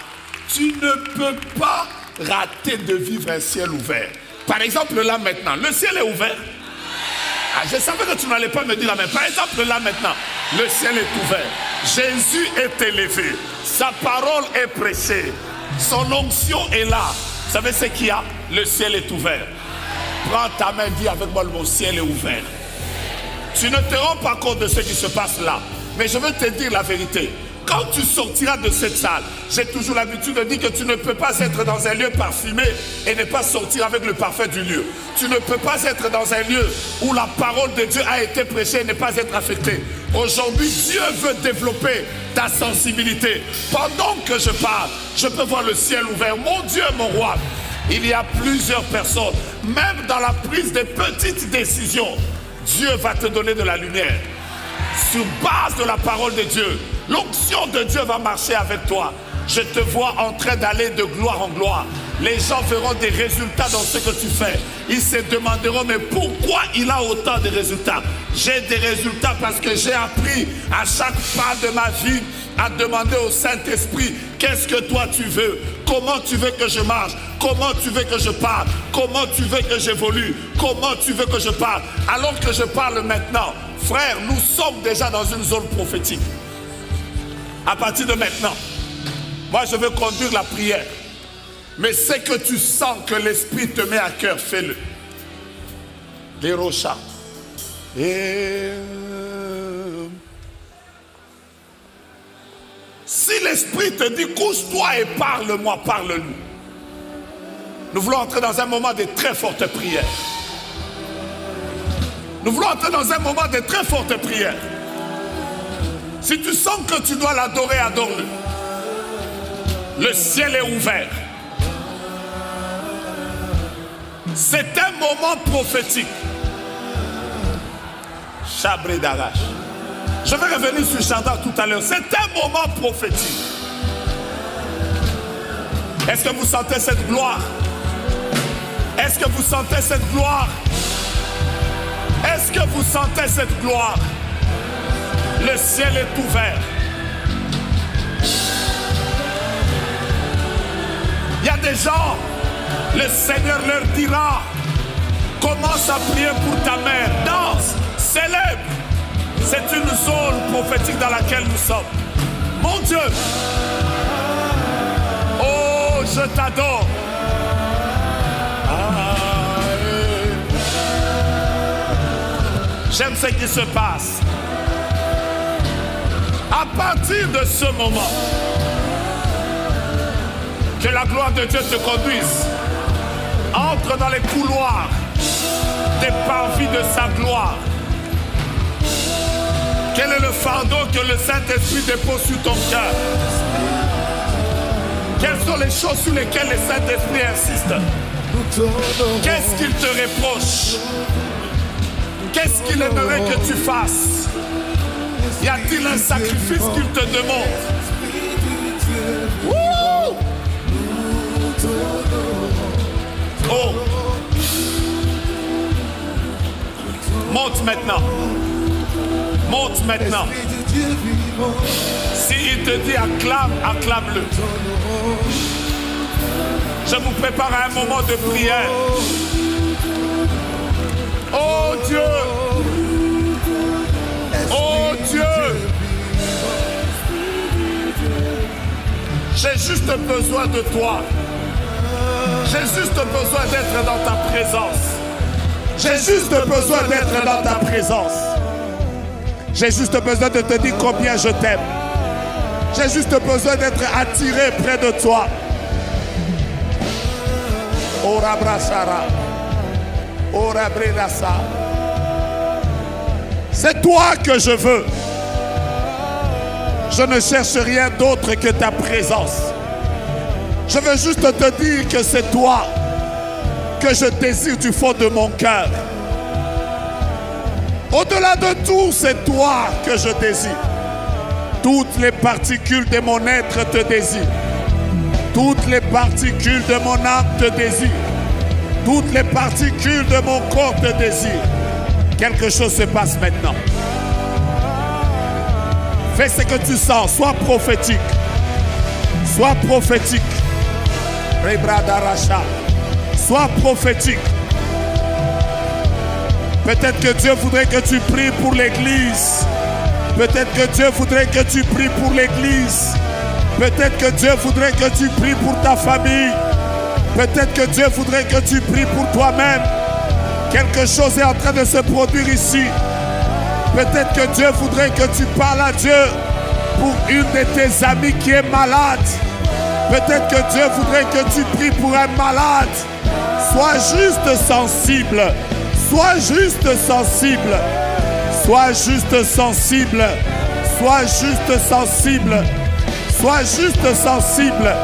tu ne peux pas rater de vivre un ciel ouvert. Par exemple, là maintenant, le ciel est ouvert. Ah, je savais que tu n'allais pas me dire la même. Par exemple, là maintenant, le ciel est ouvert. Jésus est élevé. Sa parole est prêchée. Son onction est là. Vous savez ce qu'il y a? Le ciel est ouvert. Prends ta main, dis avec moi, mon ciel est ouvert. Tu ne te rends pas compte de ce qui se passe là. Mais je veux te dire la vérité. Quand tu sortiras de cette salle, j'ai toujours l'habitude de dire que tu ne peux pas être dans un lieu parfumé et ne pas sortir avec le parfum du lieu. Tu ne peux pas être dans un lieu où la parole de Dieu a été prêchée et ne pas être affectée. Aujourd'hui, Dieu veut développer ta sensibilité. Pendant que je parle, je peux voir le ciel ouvert. Mon Dieu, mon roi, il y a plusieurs personnes, même dans la prise de petites décisions, Dieu va te donner de la lumière. Sur base de la parole de Dieu, l'onction de Dieu va marcher avec toi. Je te vois en train d'aller de gloire en gloire. Les gens verront des résultats dans ce que tu fais. Ils se demanderont, mais pourquoi il a autant de résultats? J'ai des résultats parce que j'ai appris à chaque pas de ma vie à demander au Saint-Esprit, qu'est-ce que toi tu veux? Comment tu veux que je marche? Comment tu veux que je parle? Comment tu veux que j'évolue? Comment tu veux que je parle? Alors que je parle maintenant, frère, nous sommes déjà dans une zone prophétique. À partir de maintenant, moi je veux conduire la prière. Mais c'est que tu sens que l'Esprit te met à cœur, fais-le. Les rochas. Si l'Esprit te dit couche-toi et parle-moi, parle-nous. Nous voulons entrer dans un moment de très fortes prières. Nous voulons entrer dans un moment de très fortes prières. Si tu sens que tu dois l'adorer, adore-le. Le ciel est ouvert. C'est un moment prophétique. Chabré d'Arache. Je vais revenir sur Chandra tout à l'heure. C'est un moment prophétique. Est-ce que vous sentez cette gloire? Est-ce que vous sentez cette gloire? Est-ce que vous sentez cette gloire? Le ciel est ouvert. Il y a des gens, le Seigneur leur dira, commence à prier pour ta mère, danse, célèbre. C'est une zone prophétique dans laquelle nous sommes. Mon Dieu, oh, je t'adore. J'aime ce qui se passe. À partir de ce moment, que la gloire de Dieu te conduise. Entre dans les couloirs des parvis de sa gloire. Quel est le fardeau que le Saint-Esprit dépose sur ton cœur? Quelles sont les choses sur lesquelles le Saint-Esprit insiste? Qu'est-ce qu'il te reproche? Qu'est-ce qu'il aimerait que tu fasses? Y a-t-il un sacrifice qu'il te demande? Wouh! Oh! Monte maintenant. Monte maintenant. S'il te dit acclame, acclame-le. Je vous prépare à un moment de prière. Oh Dieu! Oh Dieu! J'ai juste besoin de toi. J'ai juste besoin d'être dans ta présence. J'ai juste besoin d'être dans ta présence. J'ai juste besoin de te dire combien je t'aime. J'ai juste besoin d'être attiré près de toi. Ora brasara. Ora bredasa. C'est toi que je veux. Je ne cherche rien d'autre que ta présence. Je veux juste te dire que c'est toi que je désire du fond de mon cœur. Au-delà de tout, c'est toi que je désire. Toutes les particules de mon être te désirent. Toutes les particules de mon âme te désirent. Toutes les particules de mon corps te désirent. Quelque chose se passe maintenant. Fais ce que tu sens. Sois prophétique. Sois prophétique. Sois prophétique. Peut-être que Dieu voudrait que tu pries pour l'église. Peut-être que Dieu voudrait que tu pries pour l'église. Peut-être que Dieu voudrait que tu pries pour ta famille. Peut-être que Dieu voudrait que tu pries pour toi-même. Quelque chose est en train de se produire ici. Peut-être que Dieu voudrait que tu parles à Dieu pour une de tes amies qui est malade. Peut-être que Dieu voudrait que tu pries pour un malade. Sois juste sensible. Sois juste sensible. Sois juste sensible. Sois juste sensible. Sois juste sensible.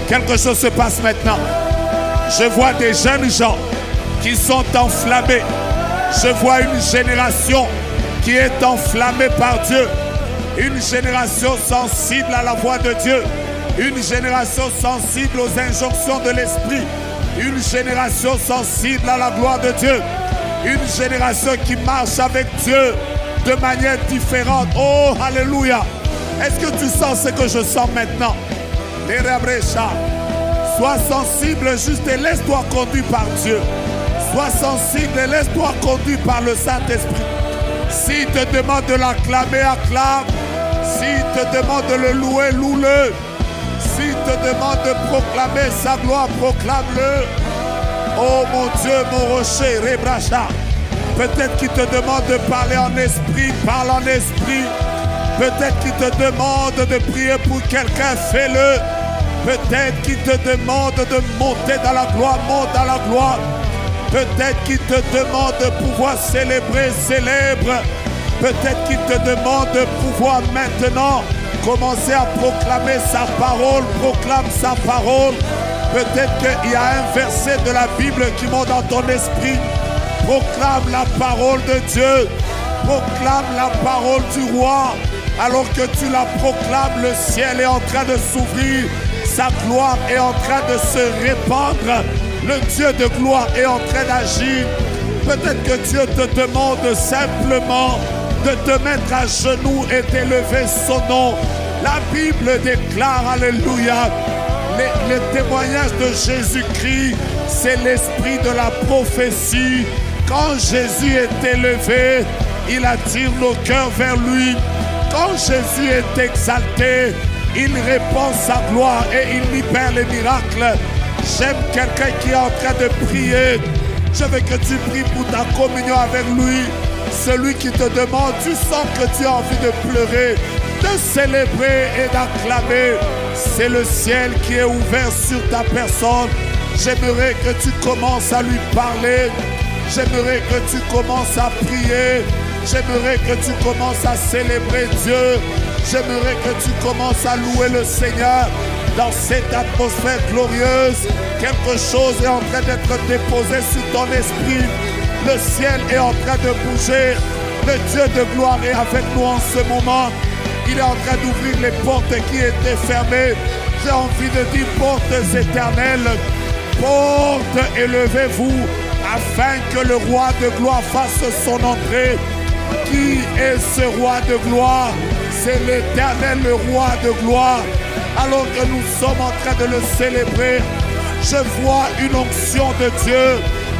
Quelque chose se passe maintenant. Je vois des jeunes gens qui sont enflammés. Je vois une génération qui est enflammée par Dieu. Une génération sensible à la voix de Dieu. Une génération sensible aux injonctions de l'Esprit. Une génération sensible à la gloire de Dieu. Une génération qui marche avec Dieu de manière différente. Oh, alléluia. Est-ce que tu sens ce que je sens maintenant? Sois sensible juste et laisse-toi conduire par Dieu. Sois sensible et laisse-toi conduire par le Saint-Esprit. S'il te demande de l'acclamer, acclame. S'il te demande de le louer, loue-le. S'il te demande de proclamer sa gloire, proclame-le. Oh mon Dieu, mon rocher, Rebracha. Peut-être qu'il te demande de parler en esprit, parle en esprit. Peut-être qu'il te demande de prier pour quelqu'un, fais-le. Peut-être qu'il te demande de monter dans la gloire, monte dans la gloire. Peut-être qu'il te demande de pouvoir célébrer, célèbre. Peut-être qu'il te demande de pouvoir maintenant commencer à proclamer sa parole, proclame sa parole. Peut-être qu'il y a un verset de la Bible qui monte dans ton esprit. Proclame la parole de Dieu. Proclame la parole du roi. Alors que tu la proclames, le ciel est en train de s'ouvrir. Sa gloire est en train de se répandre. Le Dieu de gloire est en train d'agir. Peut-être que Dieu te demande simplement de te mettre à genoux et d'élever son nom. La Bible déclare, alléluia, le témoignage de Jésus-Christ, c'est l'esprit de la prophétie. Quand Jésus est élevé, il attire nos cœurs vers lui. Quand Jésus est exalté, il répand sa gloire et il libère les miracles. J'aime quelqu'un qui est en train de prier. Je veux que tu pries pour ta communion avec lui. Celui qui te demande, tu sens que tu as envie de pleurer, de célébrer et d'acclamer. C'est le ciel qui est ouvert sur ta personne. J'aimerais que tu commences à lui parler. J'aimerais que tu commences à prier. J'aimerais que tu commences à célébrer Dieu. J'aimerais que tu commences à louer le Seigneur. Dans cette atmosphère glorieuse, quelque chose est en train d'être déposé sur ton esprit. Le ciel est en train de bouger. Le Dieu de gloire est avec nous en ce moment. Il est en train d'ouvrir les portes qui étaient fermées. J'ai envie de dire portes éternelles. Portes, élevez-vous, afin que le roi de gloire fasse son entrée. Qui est ce roi de gloire? C'est l'Éternel, le roi de gloire. Alors que nous sommes en train de le célébrer, je vois une onction de Dieu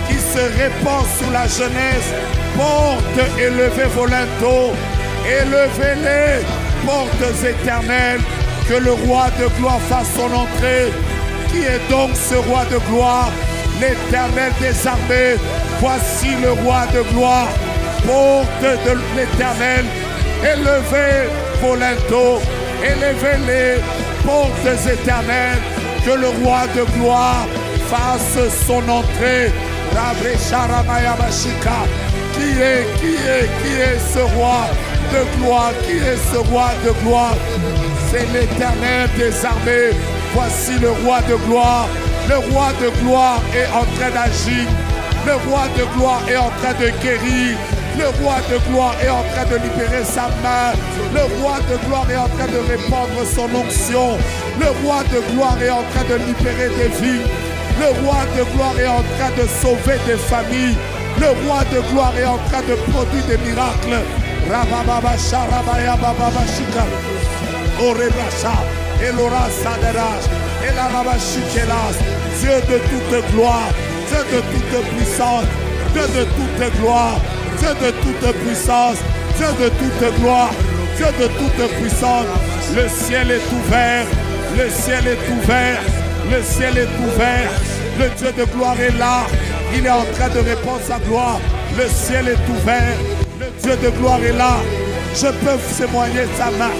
qui se répand sur la jeunesse. Portes, élevez vos linteaux, élevez-les, portes éternelles, que le roi de gloire fasse son entrée. Qui est donc ce roi de gloire? L'Éternel des armées. Voici le roi de gloire. Portes de l'Éternel, élevez vos linteaux, élevez-les, portes éternelles, que le roi de gloire fasse son entrée. Qui est ce roi de gloire? Qui est ce roi de gloire? C'est l'Éternel des armées. Voici le roi de gloire. Le roi de gloire est en train d'agir. Le roi de gloire est en train de guérir. Le roi de gloire est en train de libérer sa main. Le roi de gloire est en train de répandre son onction. Le roi de gloire est en train de libérer des vies. Le roi de gloire est en train de sauver des familles. Le roi de gloire est en train de produire des miracles. Dieu de toute gloire, Dieu de toute puissance, Dieu de toute gloire, Dieu de toute puissance, Dieu de toute gloire, Dieu de toute puissance. Le ciel est ouvert, le ciel est ouvert, le ciel est ouvert. Le Dieu de gloire est là, il est en train de répandre sa gloire. Le ciel est ouvert, le Dieu de gloire est là. Je peux témoigner sa main.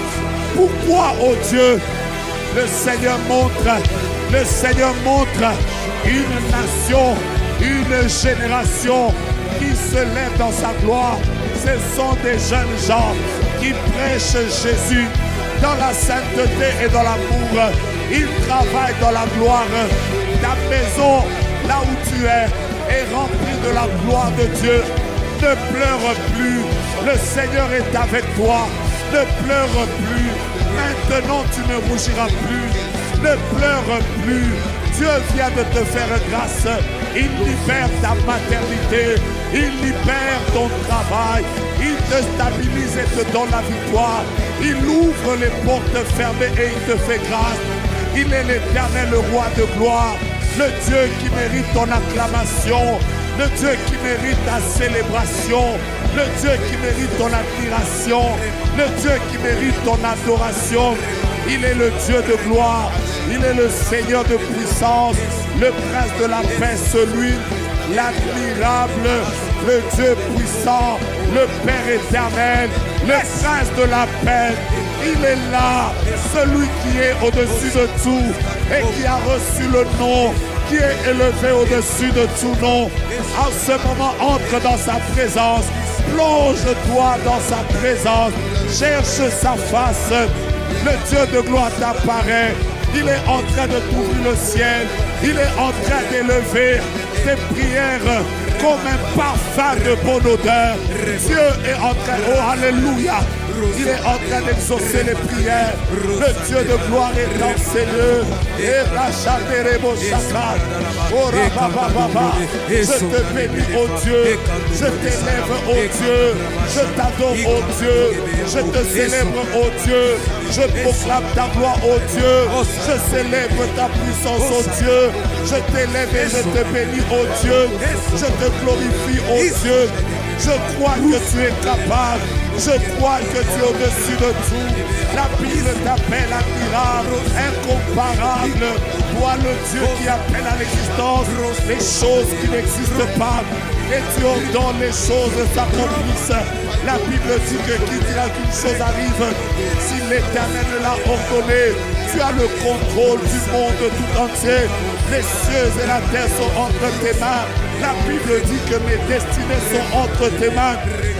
Pourquoi, oh Dieu, le Seigneur montre une nation, une génération qui se lève dans sa gloire. Ce sont des jeunes gens qui prêchent Jésus dans la sainteté et dans l'amour. Ils travaillent dans la gloire. Ta maison, là où tu es, est remplie de la gloire de Dieu. Ne pleure plus. Le Seigneur est avec toi. Ne pleure plus. Maintenant, tu ne rougiras plus. Ne pleure plus. Dieu vient de te faire grâce. Il libère ta maternité. Il libère ton travail. Il te stabilise et te donne la victoire. Il ouvre les portes fermées et il te fait grâce. Il est l'Éternel, le roi de gloire. Le Dieu qui mérite ton acclamation. Le Dieu qui mérite ta célébration. Le Dieu qui mérite ton admiration. Le Dieu qui mérite ton adoration. Il est le Dieu de gloire. Il est le Seigneur de puissance. Le prince de la paix, celui, l'admirable, le Dieu puissant, le Père éternel, le prince de la paix. Il est là, celui qui est au-dessus de tout et qui a reçu le nom, qui est élevé au-dessus de tout nom. En ce moment, entre dans sa présence, plonge-toi dans sa présence, cherche sa face. Le Dieu de gloire t'apparaît. Il est en train de t'ouvrir le ciel. Il est en train d'élever tes prières comme un parfum de bonne odeur. Dieu est en train, oh alléluia, Il est en train d'exaucer les prières. Le Dieu de gloire est dans ces lieux. Et je te bénis, oh Dieu. Je t'élève, oh Dieu. Je t'adore, oh Dieu. Je te célèbre, oh Dieu. Je proclame ta gloire, oh Dieu. Je célèbre ta puissance, oh Dieu. Je t'élève et je te bénis, oh Dieu. Je te glorifie, oh Dieu. Je crois que tu es capable. Je crois que tu es au-dessus de tout. La Bible t'appelle admirable, incomparable. Toi, le Dieu qui appelle à l'existence les choses qui n'existent pas. Et tu ordonnes les choses s'accomplissent. La Bible dit que qui dira qu'une chose arrive, si l'Éternel l'a ordonné, tu as le contrôle du monde tout entier. Les cieux et la terre sont entre tes mains. La Bible dit que mes destinées sont entre tes mains.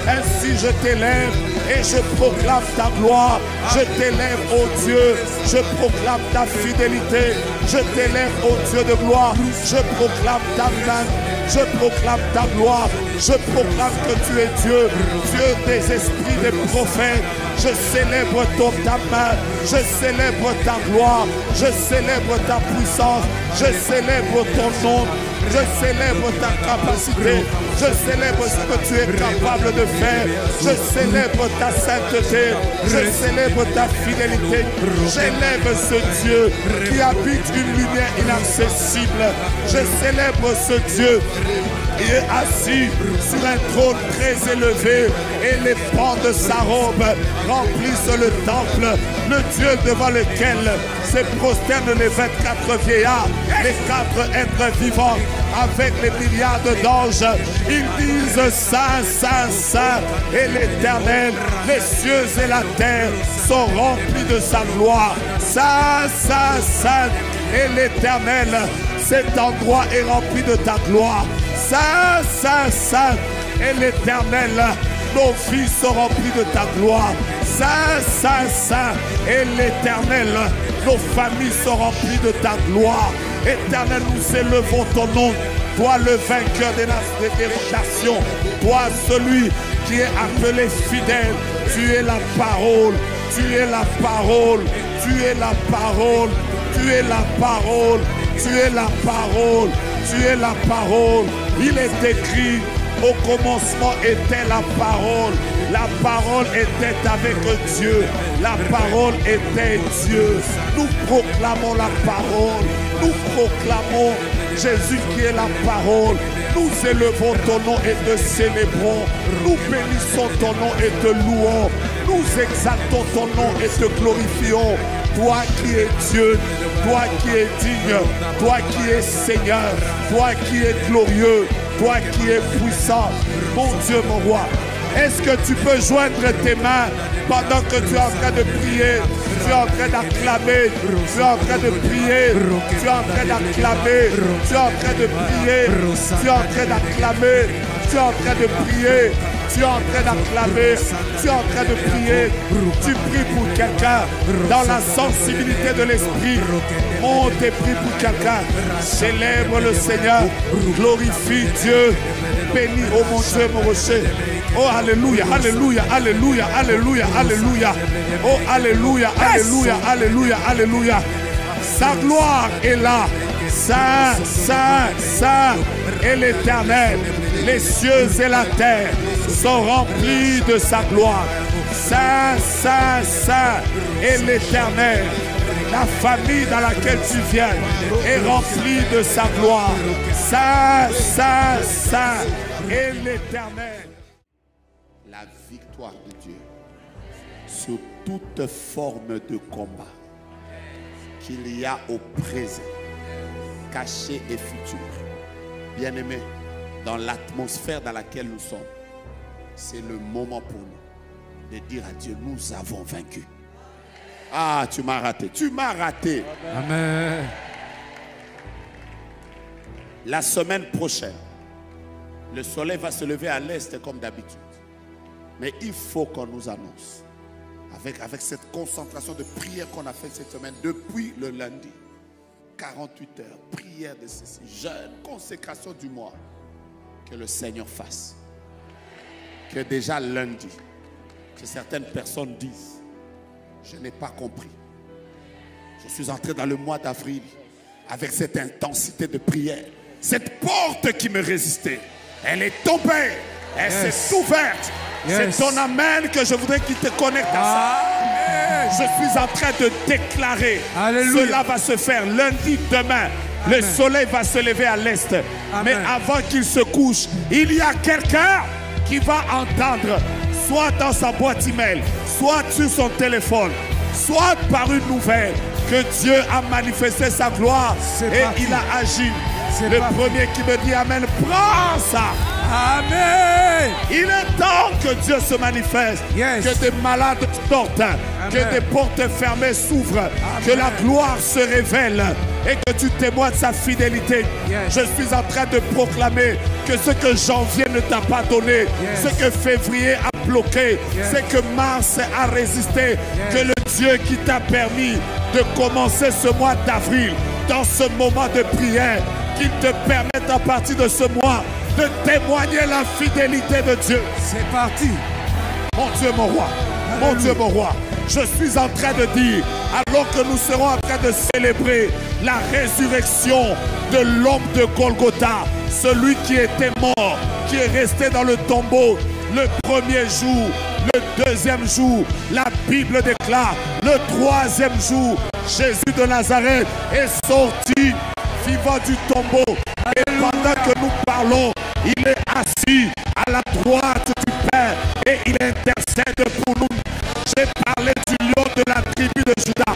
Ainsi je t'élève et je proclame ta gloire. Je t'élève, ô Dieu. Je proclame ta fidélité. Je t'élève, ô Dieu de gloire. Je proclame ta main. Je proclame ta gloire. Je proclame que tu es Dieu. Dieu des esprits, des prophètes. Je célèbre ta main. Je célèbre ta gloire. Je célèbre ta puissance. Je célèbre ton nom. Je célèbre ta capacité. Je célèbre ce que tu es capable de faire. Je célèbre ta sainteté. Je célèbre ta fidélité. J'élève ce Dieu qui habite une lumière inaccessible. Je célèbre ce Dieu qui est assis sur un trône très élevé et les pans de sa robe remplissent le temple. Le Dieu devant lequel se prosternent les 24 vieillards, les 4 êtres vivants avec les milliards d'anges. Ils disent Saint, Saint, Saint et l'Éternel. Les cieux et la terre sont remplis de sa gloire. Saint, Saint, Saint et l'Éternel. Cet endroit est rempli de ta gloire. Saint, Saint, Saint et l'Éternel. Nos vies sont remplies de ta gloire. Saint, Saint, Saint et l'Éternel. Nos familles sont remplies de ta gloire. Éternel, nous élevons ton nom. Toi le vainqueur des nations. Toi celui qui est appelé fidèle. Tu es la parole. Tu es la parole. Tu es la parole. Tu es la parole. Tu es la parole. Tu es la parole. Il est écrit, au commencement était la parole. La parole était avec Dieu. La parole était Dieu. Nous proclamons la parole. Nous proclamons Jésus qui est la parole. Nous élevons ton nom et te célébrons. Nous bénissons ton nom et te louons. Nous exaltons ton nom et te glorifions. Toi qui es Dieu, toi qui es digne, toi qui es Seigneur, toi qui es glorieux, toi qui es puissant. Mon Dieu, mon roi, est-ce que tu peux joindre tes mains pendant que tu es en train de prier? Tu es en train d'acclamer, tu es en train de prier, tu es en train d'acclamer, tu es en train de prier, tu es en train d'acclamer, tu es en train de prier. Tu es en train d'acclamer, tu es en train de prier, tu pries pour quelqu'un dans la sensibilité de l'esprit. Monte et prie pour quelqu'un. Célèbre le Seigneur, glorifie Dieu, bénis, oh mon Dieu, mon rocher. Oh alléluia, alléluia, alléluia, alléluia, alléluia. Oh alléluia, alléluia, alléluia, alléluia. Sa gloire est là. Saint, Saint, Saint est l'Éternel. Les cieux et la terre sont remplis de sa gloire. Saint, Saint, Saint est l'Éternel. La famille dans laquelle tu viens est remplie de sa gloire. Saint, Saint, Saint est l'Éternel. La victoire de Dieu sur toute forme de combat qu'il y a au présent, caché et futur. Bien-aimés, dans l'atmosphère dans laquelle nous sommes, c'est le moment pour nous de dire à Dieu, nous avons vaincu. Ah, tu m'as raté. Tu m'as raté. Amen. La semaine prochaine, le soleil va se lever à l'est comme d'habitude. Mais il faut qu'on nous annonce, avec cette concentration de prière qu'on a fait cette semaine, depuis le lundi, 48 heures, prière de ceci, jeûne, consécration du mois, que le Seigneur fasse. Que déjà lundi, que certaines personnes disent, je n'ai pas compris. Je suis entré dans le mois d'avril avec cette intensité de prière. Cette porte qui me résistait, elle est tombée, elle s'est ouverte. C'est ton amen que je voudrais qu'il te connecte à ça. Amen. Je suis en train de déclarer, cela va se faire lundi, demain. Amen. Le soleil va se lever à l'est. Mais avant qu'il se couche, il y a quelqu'un qui va entendre, soit dans sa boîte email, soit sur son téléphone, soit par une nouvelle, que Dieu a manifesté sa gloire et il a agi. Le premier qui me dit amen, prends ça. Amen. Il est temps que Dieu se manifeste, que des malades sortent, que des portes fermées s'ouvrent, que la gloire se révèle et que tu témoignes de sa fidélité. Je suis en train de proclamer que ce que janvier ne t'a pas donné, ce que février a bloqué, ce que mars a résisté, que le Dieu qui t'a permis de commencer ce mois d'avril, dans ce moment de prière, qu'il te permette à partir de ce mois de témoigner la fidélité de Dieu. C'est parti. Mon Dieu, mon roi. Mon Dieu, mon roi. Je suis en train de dire, alors que nous serons en train de célébrer la résurrection de l'homme de Golgotha, celui qui était mort, qui est resté dans le tombeau le premier jour, le deuxième jour, la Bible déclare, le troisième jour, Jésus de Nazareth est sorti vivant du tombeau. Et pendant que nous parlons, il est assis à la droite du Père et il intercède pour nous. J'ai parlé du lion de la tribu de Juda.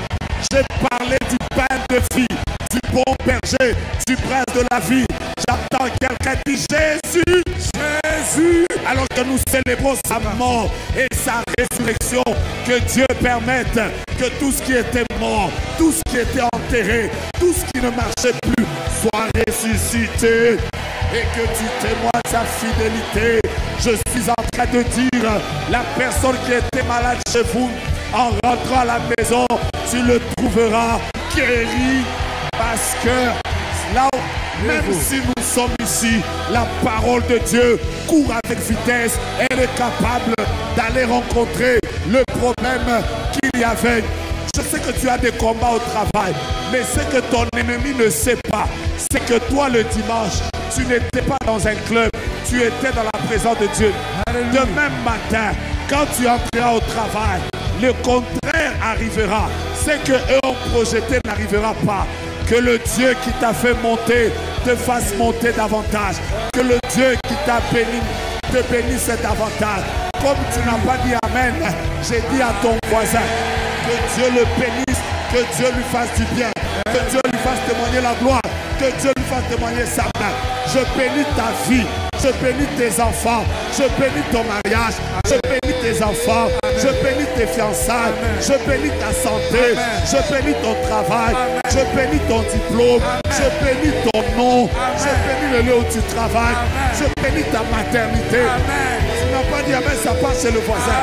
J'ai parlé du Père de vie, du bon berger, du prince de la vie. J'entends quelqu'un dire Jésus, Jésus. Alors que nous célébrons sa mort et sa résurrection, que Dieu permette que tout ce qui était mort, tout ce qui était enterré, tout ce qui ne marchait plus soit ressuscité et que tu témoignes sa fidélité. Je suis en train de dire, la personne qui était malade chez vous, en rentrant à la maison, tu le trouveras guéri parce que là, même si nous sommes ici, la parole de Dieu court avec vitesse. Elle est capable d'aller rencontrer le problème qu'il y avait. Je sais que tu as des combats au travail, mais ce que ton ennemi ne sait pas, c'est que toi le dimanche, tu n'étais pas dans un club, tu étais dans la présence de Dieu. Alléluia. Demain matin, quand tu entreras au travail, le contraire arrivera. Ce que eux ont projeté n'arrivera pas. Que le Dieu qui t'a fait monter te fasse monter davantage. Que le Dieu qui t'a béni te bénisse davantage. Comme tu n'as pas dit amen, j'ai dit à ton voisin que Dieu le bénisse, que Dieu lui fasse du bien, que Dieu lui fasse témoigner la gloire, que Dieu lui fasse témoigner sa main. Je bénis ta vie, je bénis tes enfants, je bénis ton mariage, je bénis tes enfants, je bénis tes fiançailles, je bénis ta santé, je bénis ton travail, je bénis ton diplôme, je bénis ton nom, je bénis le lieu où tu travailles, je bénis ta maternité. Tu n'as pas dit amen, ça passe chez le voisin.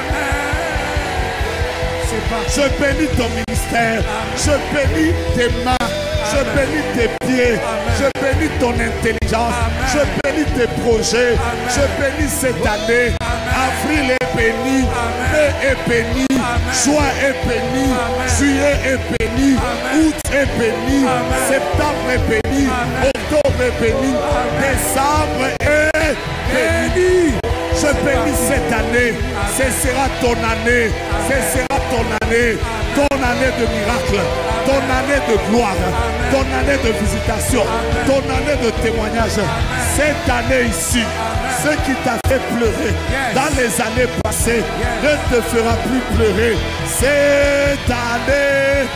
Je bénis ton ministère, je bénis tes mains, je bénis tes pieds, je bénis ton intelligence, je bénis tes projets, je bénis cette année. Avril est béni, mai est béni, juin est béni, juillet est béni, août est béni, septembre est béni, octobre est béni, décembre est béni. Je bénis cette année, ce sera ton année, ce sera ton année de miracle, ton année de gloire, ton année de visitation, ton année de témoignage. Cette année ici, ce qui t'a fait pleurer dans les années passées ne te fera plus pleurer. Cette année,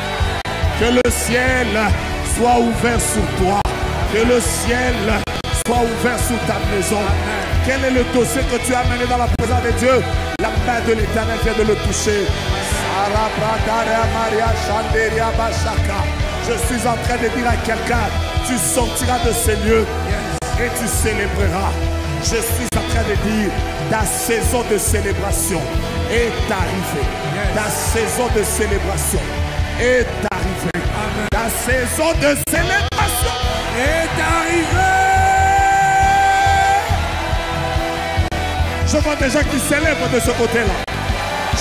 que le ciel soit ouvert sur toi, que le ciel soit ouvert sur ta maison. Quel est le dossier que tu as mené dans la présence de Dieu? La main de l'Éternel vient de le toucher. Je suis en train de dire à quelqu'un, tu sortiras de ces lieux et tu célébreras. Je suis en train de dire, ta saison de célébration est arrivée. Ta saison de célébration est arrivée. Ta saison de célébration est arrivée. Je vois des gens qui célèbrent de ce côté-là.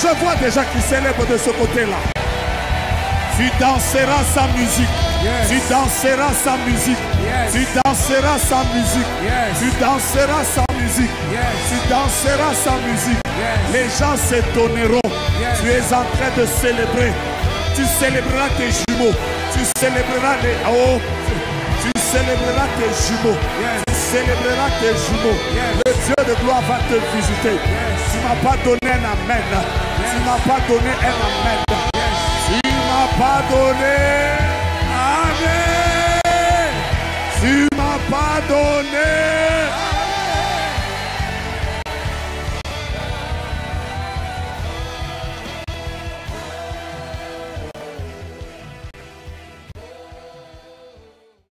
Je vois déjà qui célèbre de ce côté-là. Tu danseras sa musique. Yes. Tu danseras sa musique. Yes. Tu danseras sa musique. Yes. Tu danseras sa musique. Yes. Tu danseras sa musique. Yes. Les gens s'étonneront. Yes. Tu es en train de célébrer. Tu célébreras tes jumeaux. Tu célébreras les... Oh, tu célébreras tes jumeaux. Yes. Tu célébreras tes jumeaux. Yes. Le Dieu de gloire va te visiter. Yes. Tu ne m'as pas donné un amen. Yes. Tu ne m'as pas donné un amen. Yes. Tu ne m'as pas donné. Amen. Tu ne m'as pas donné.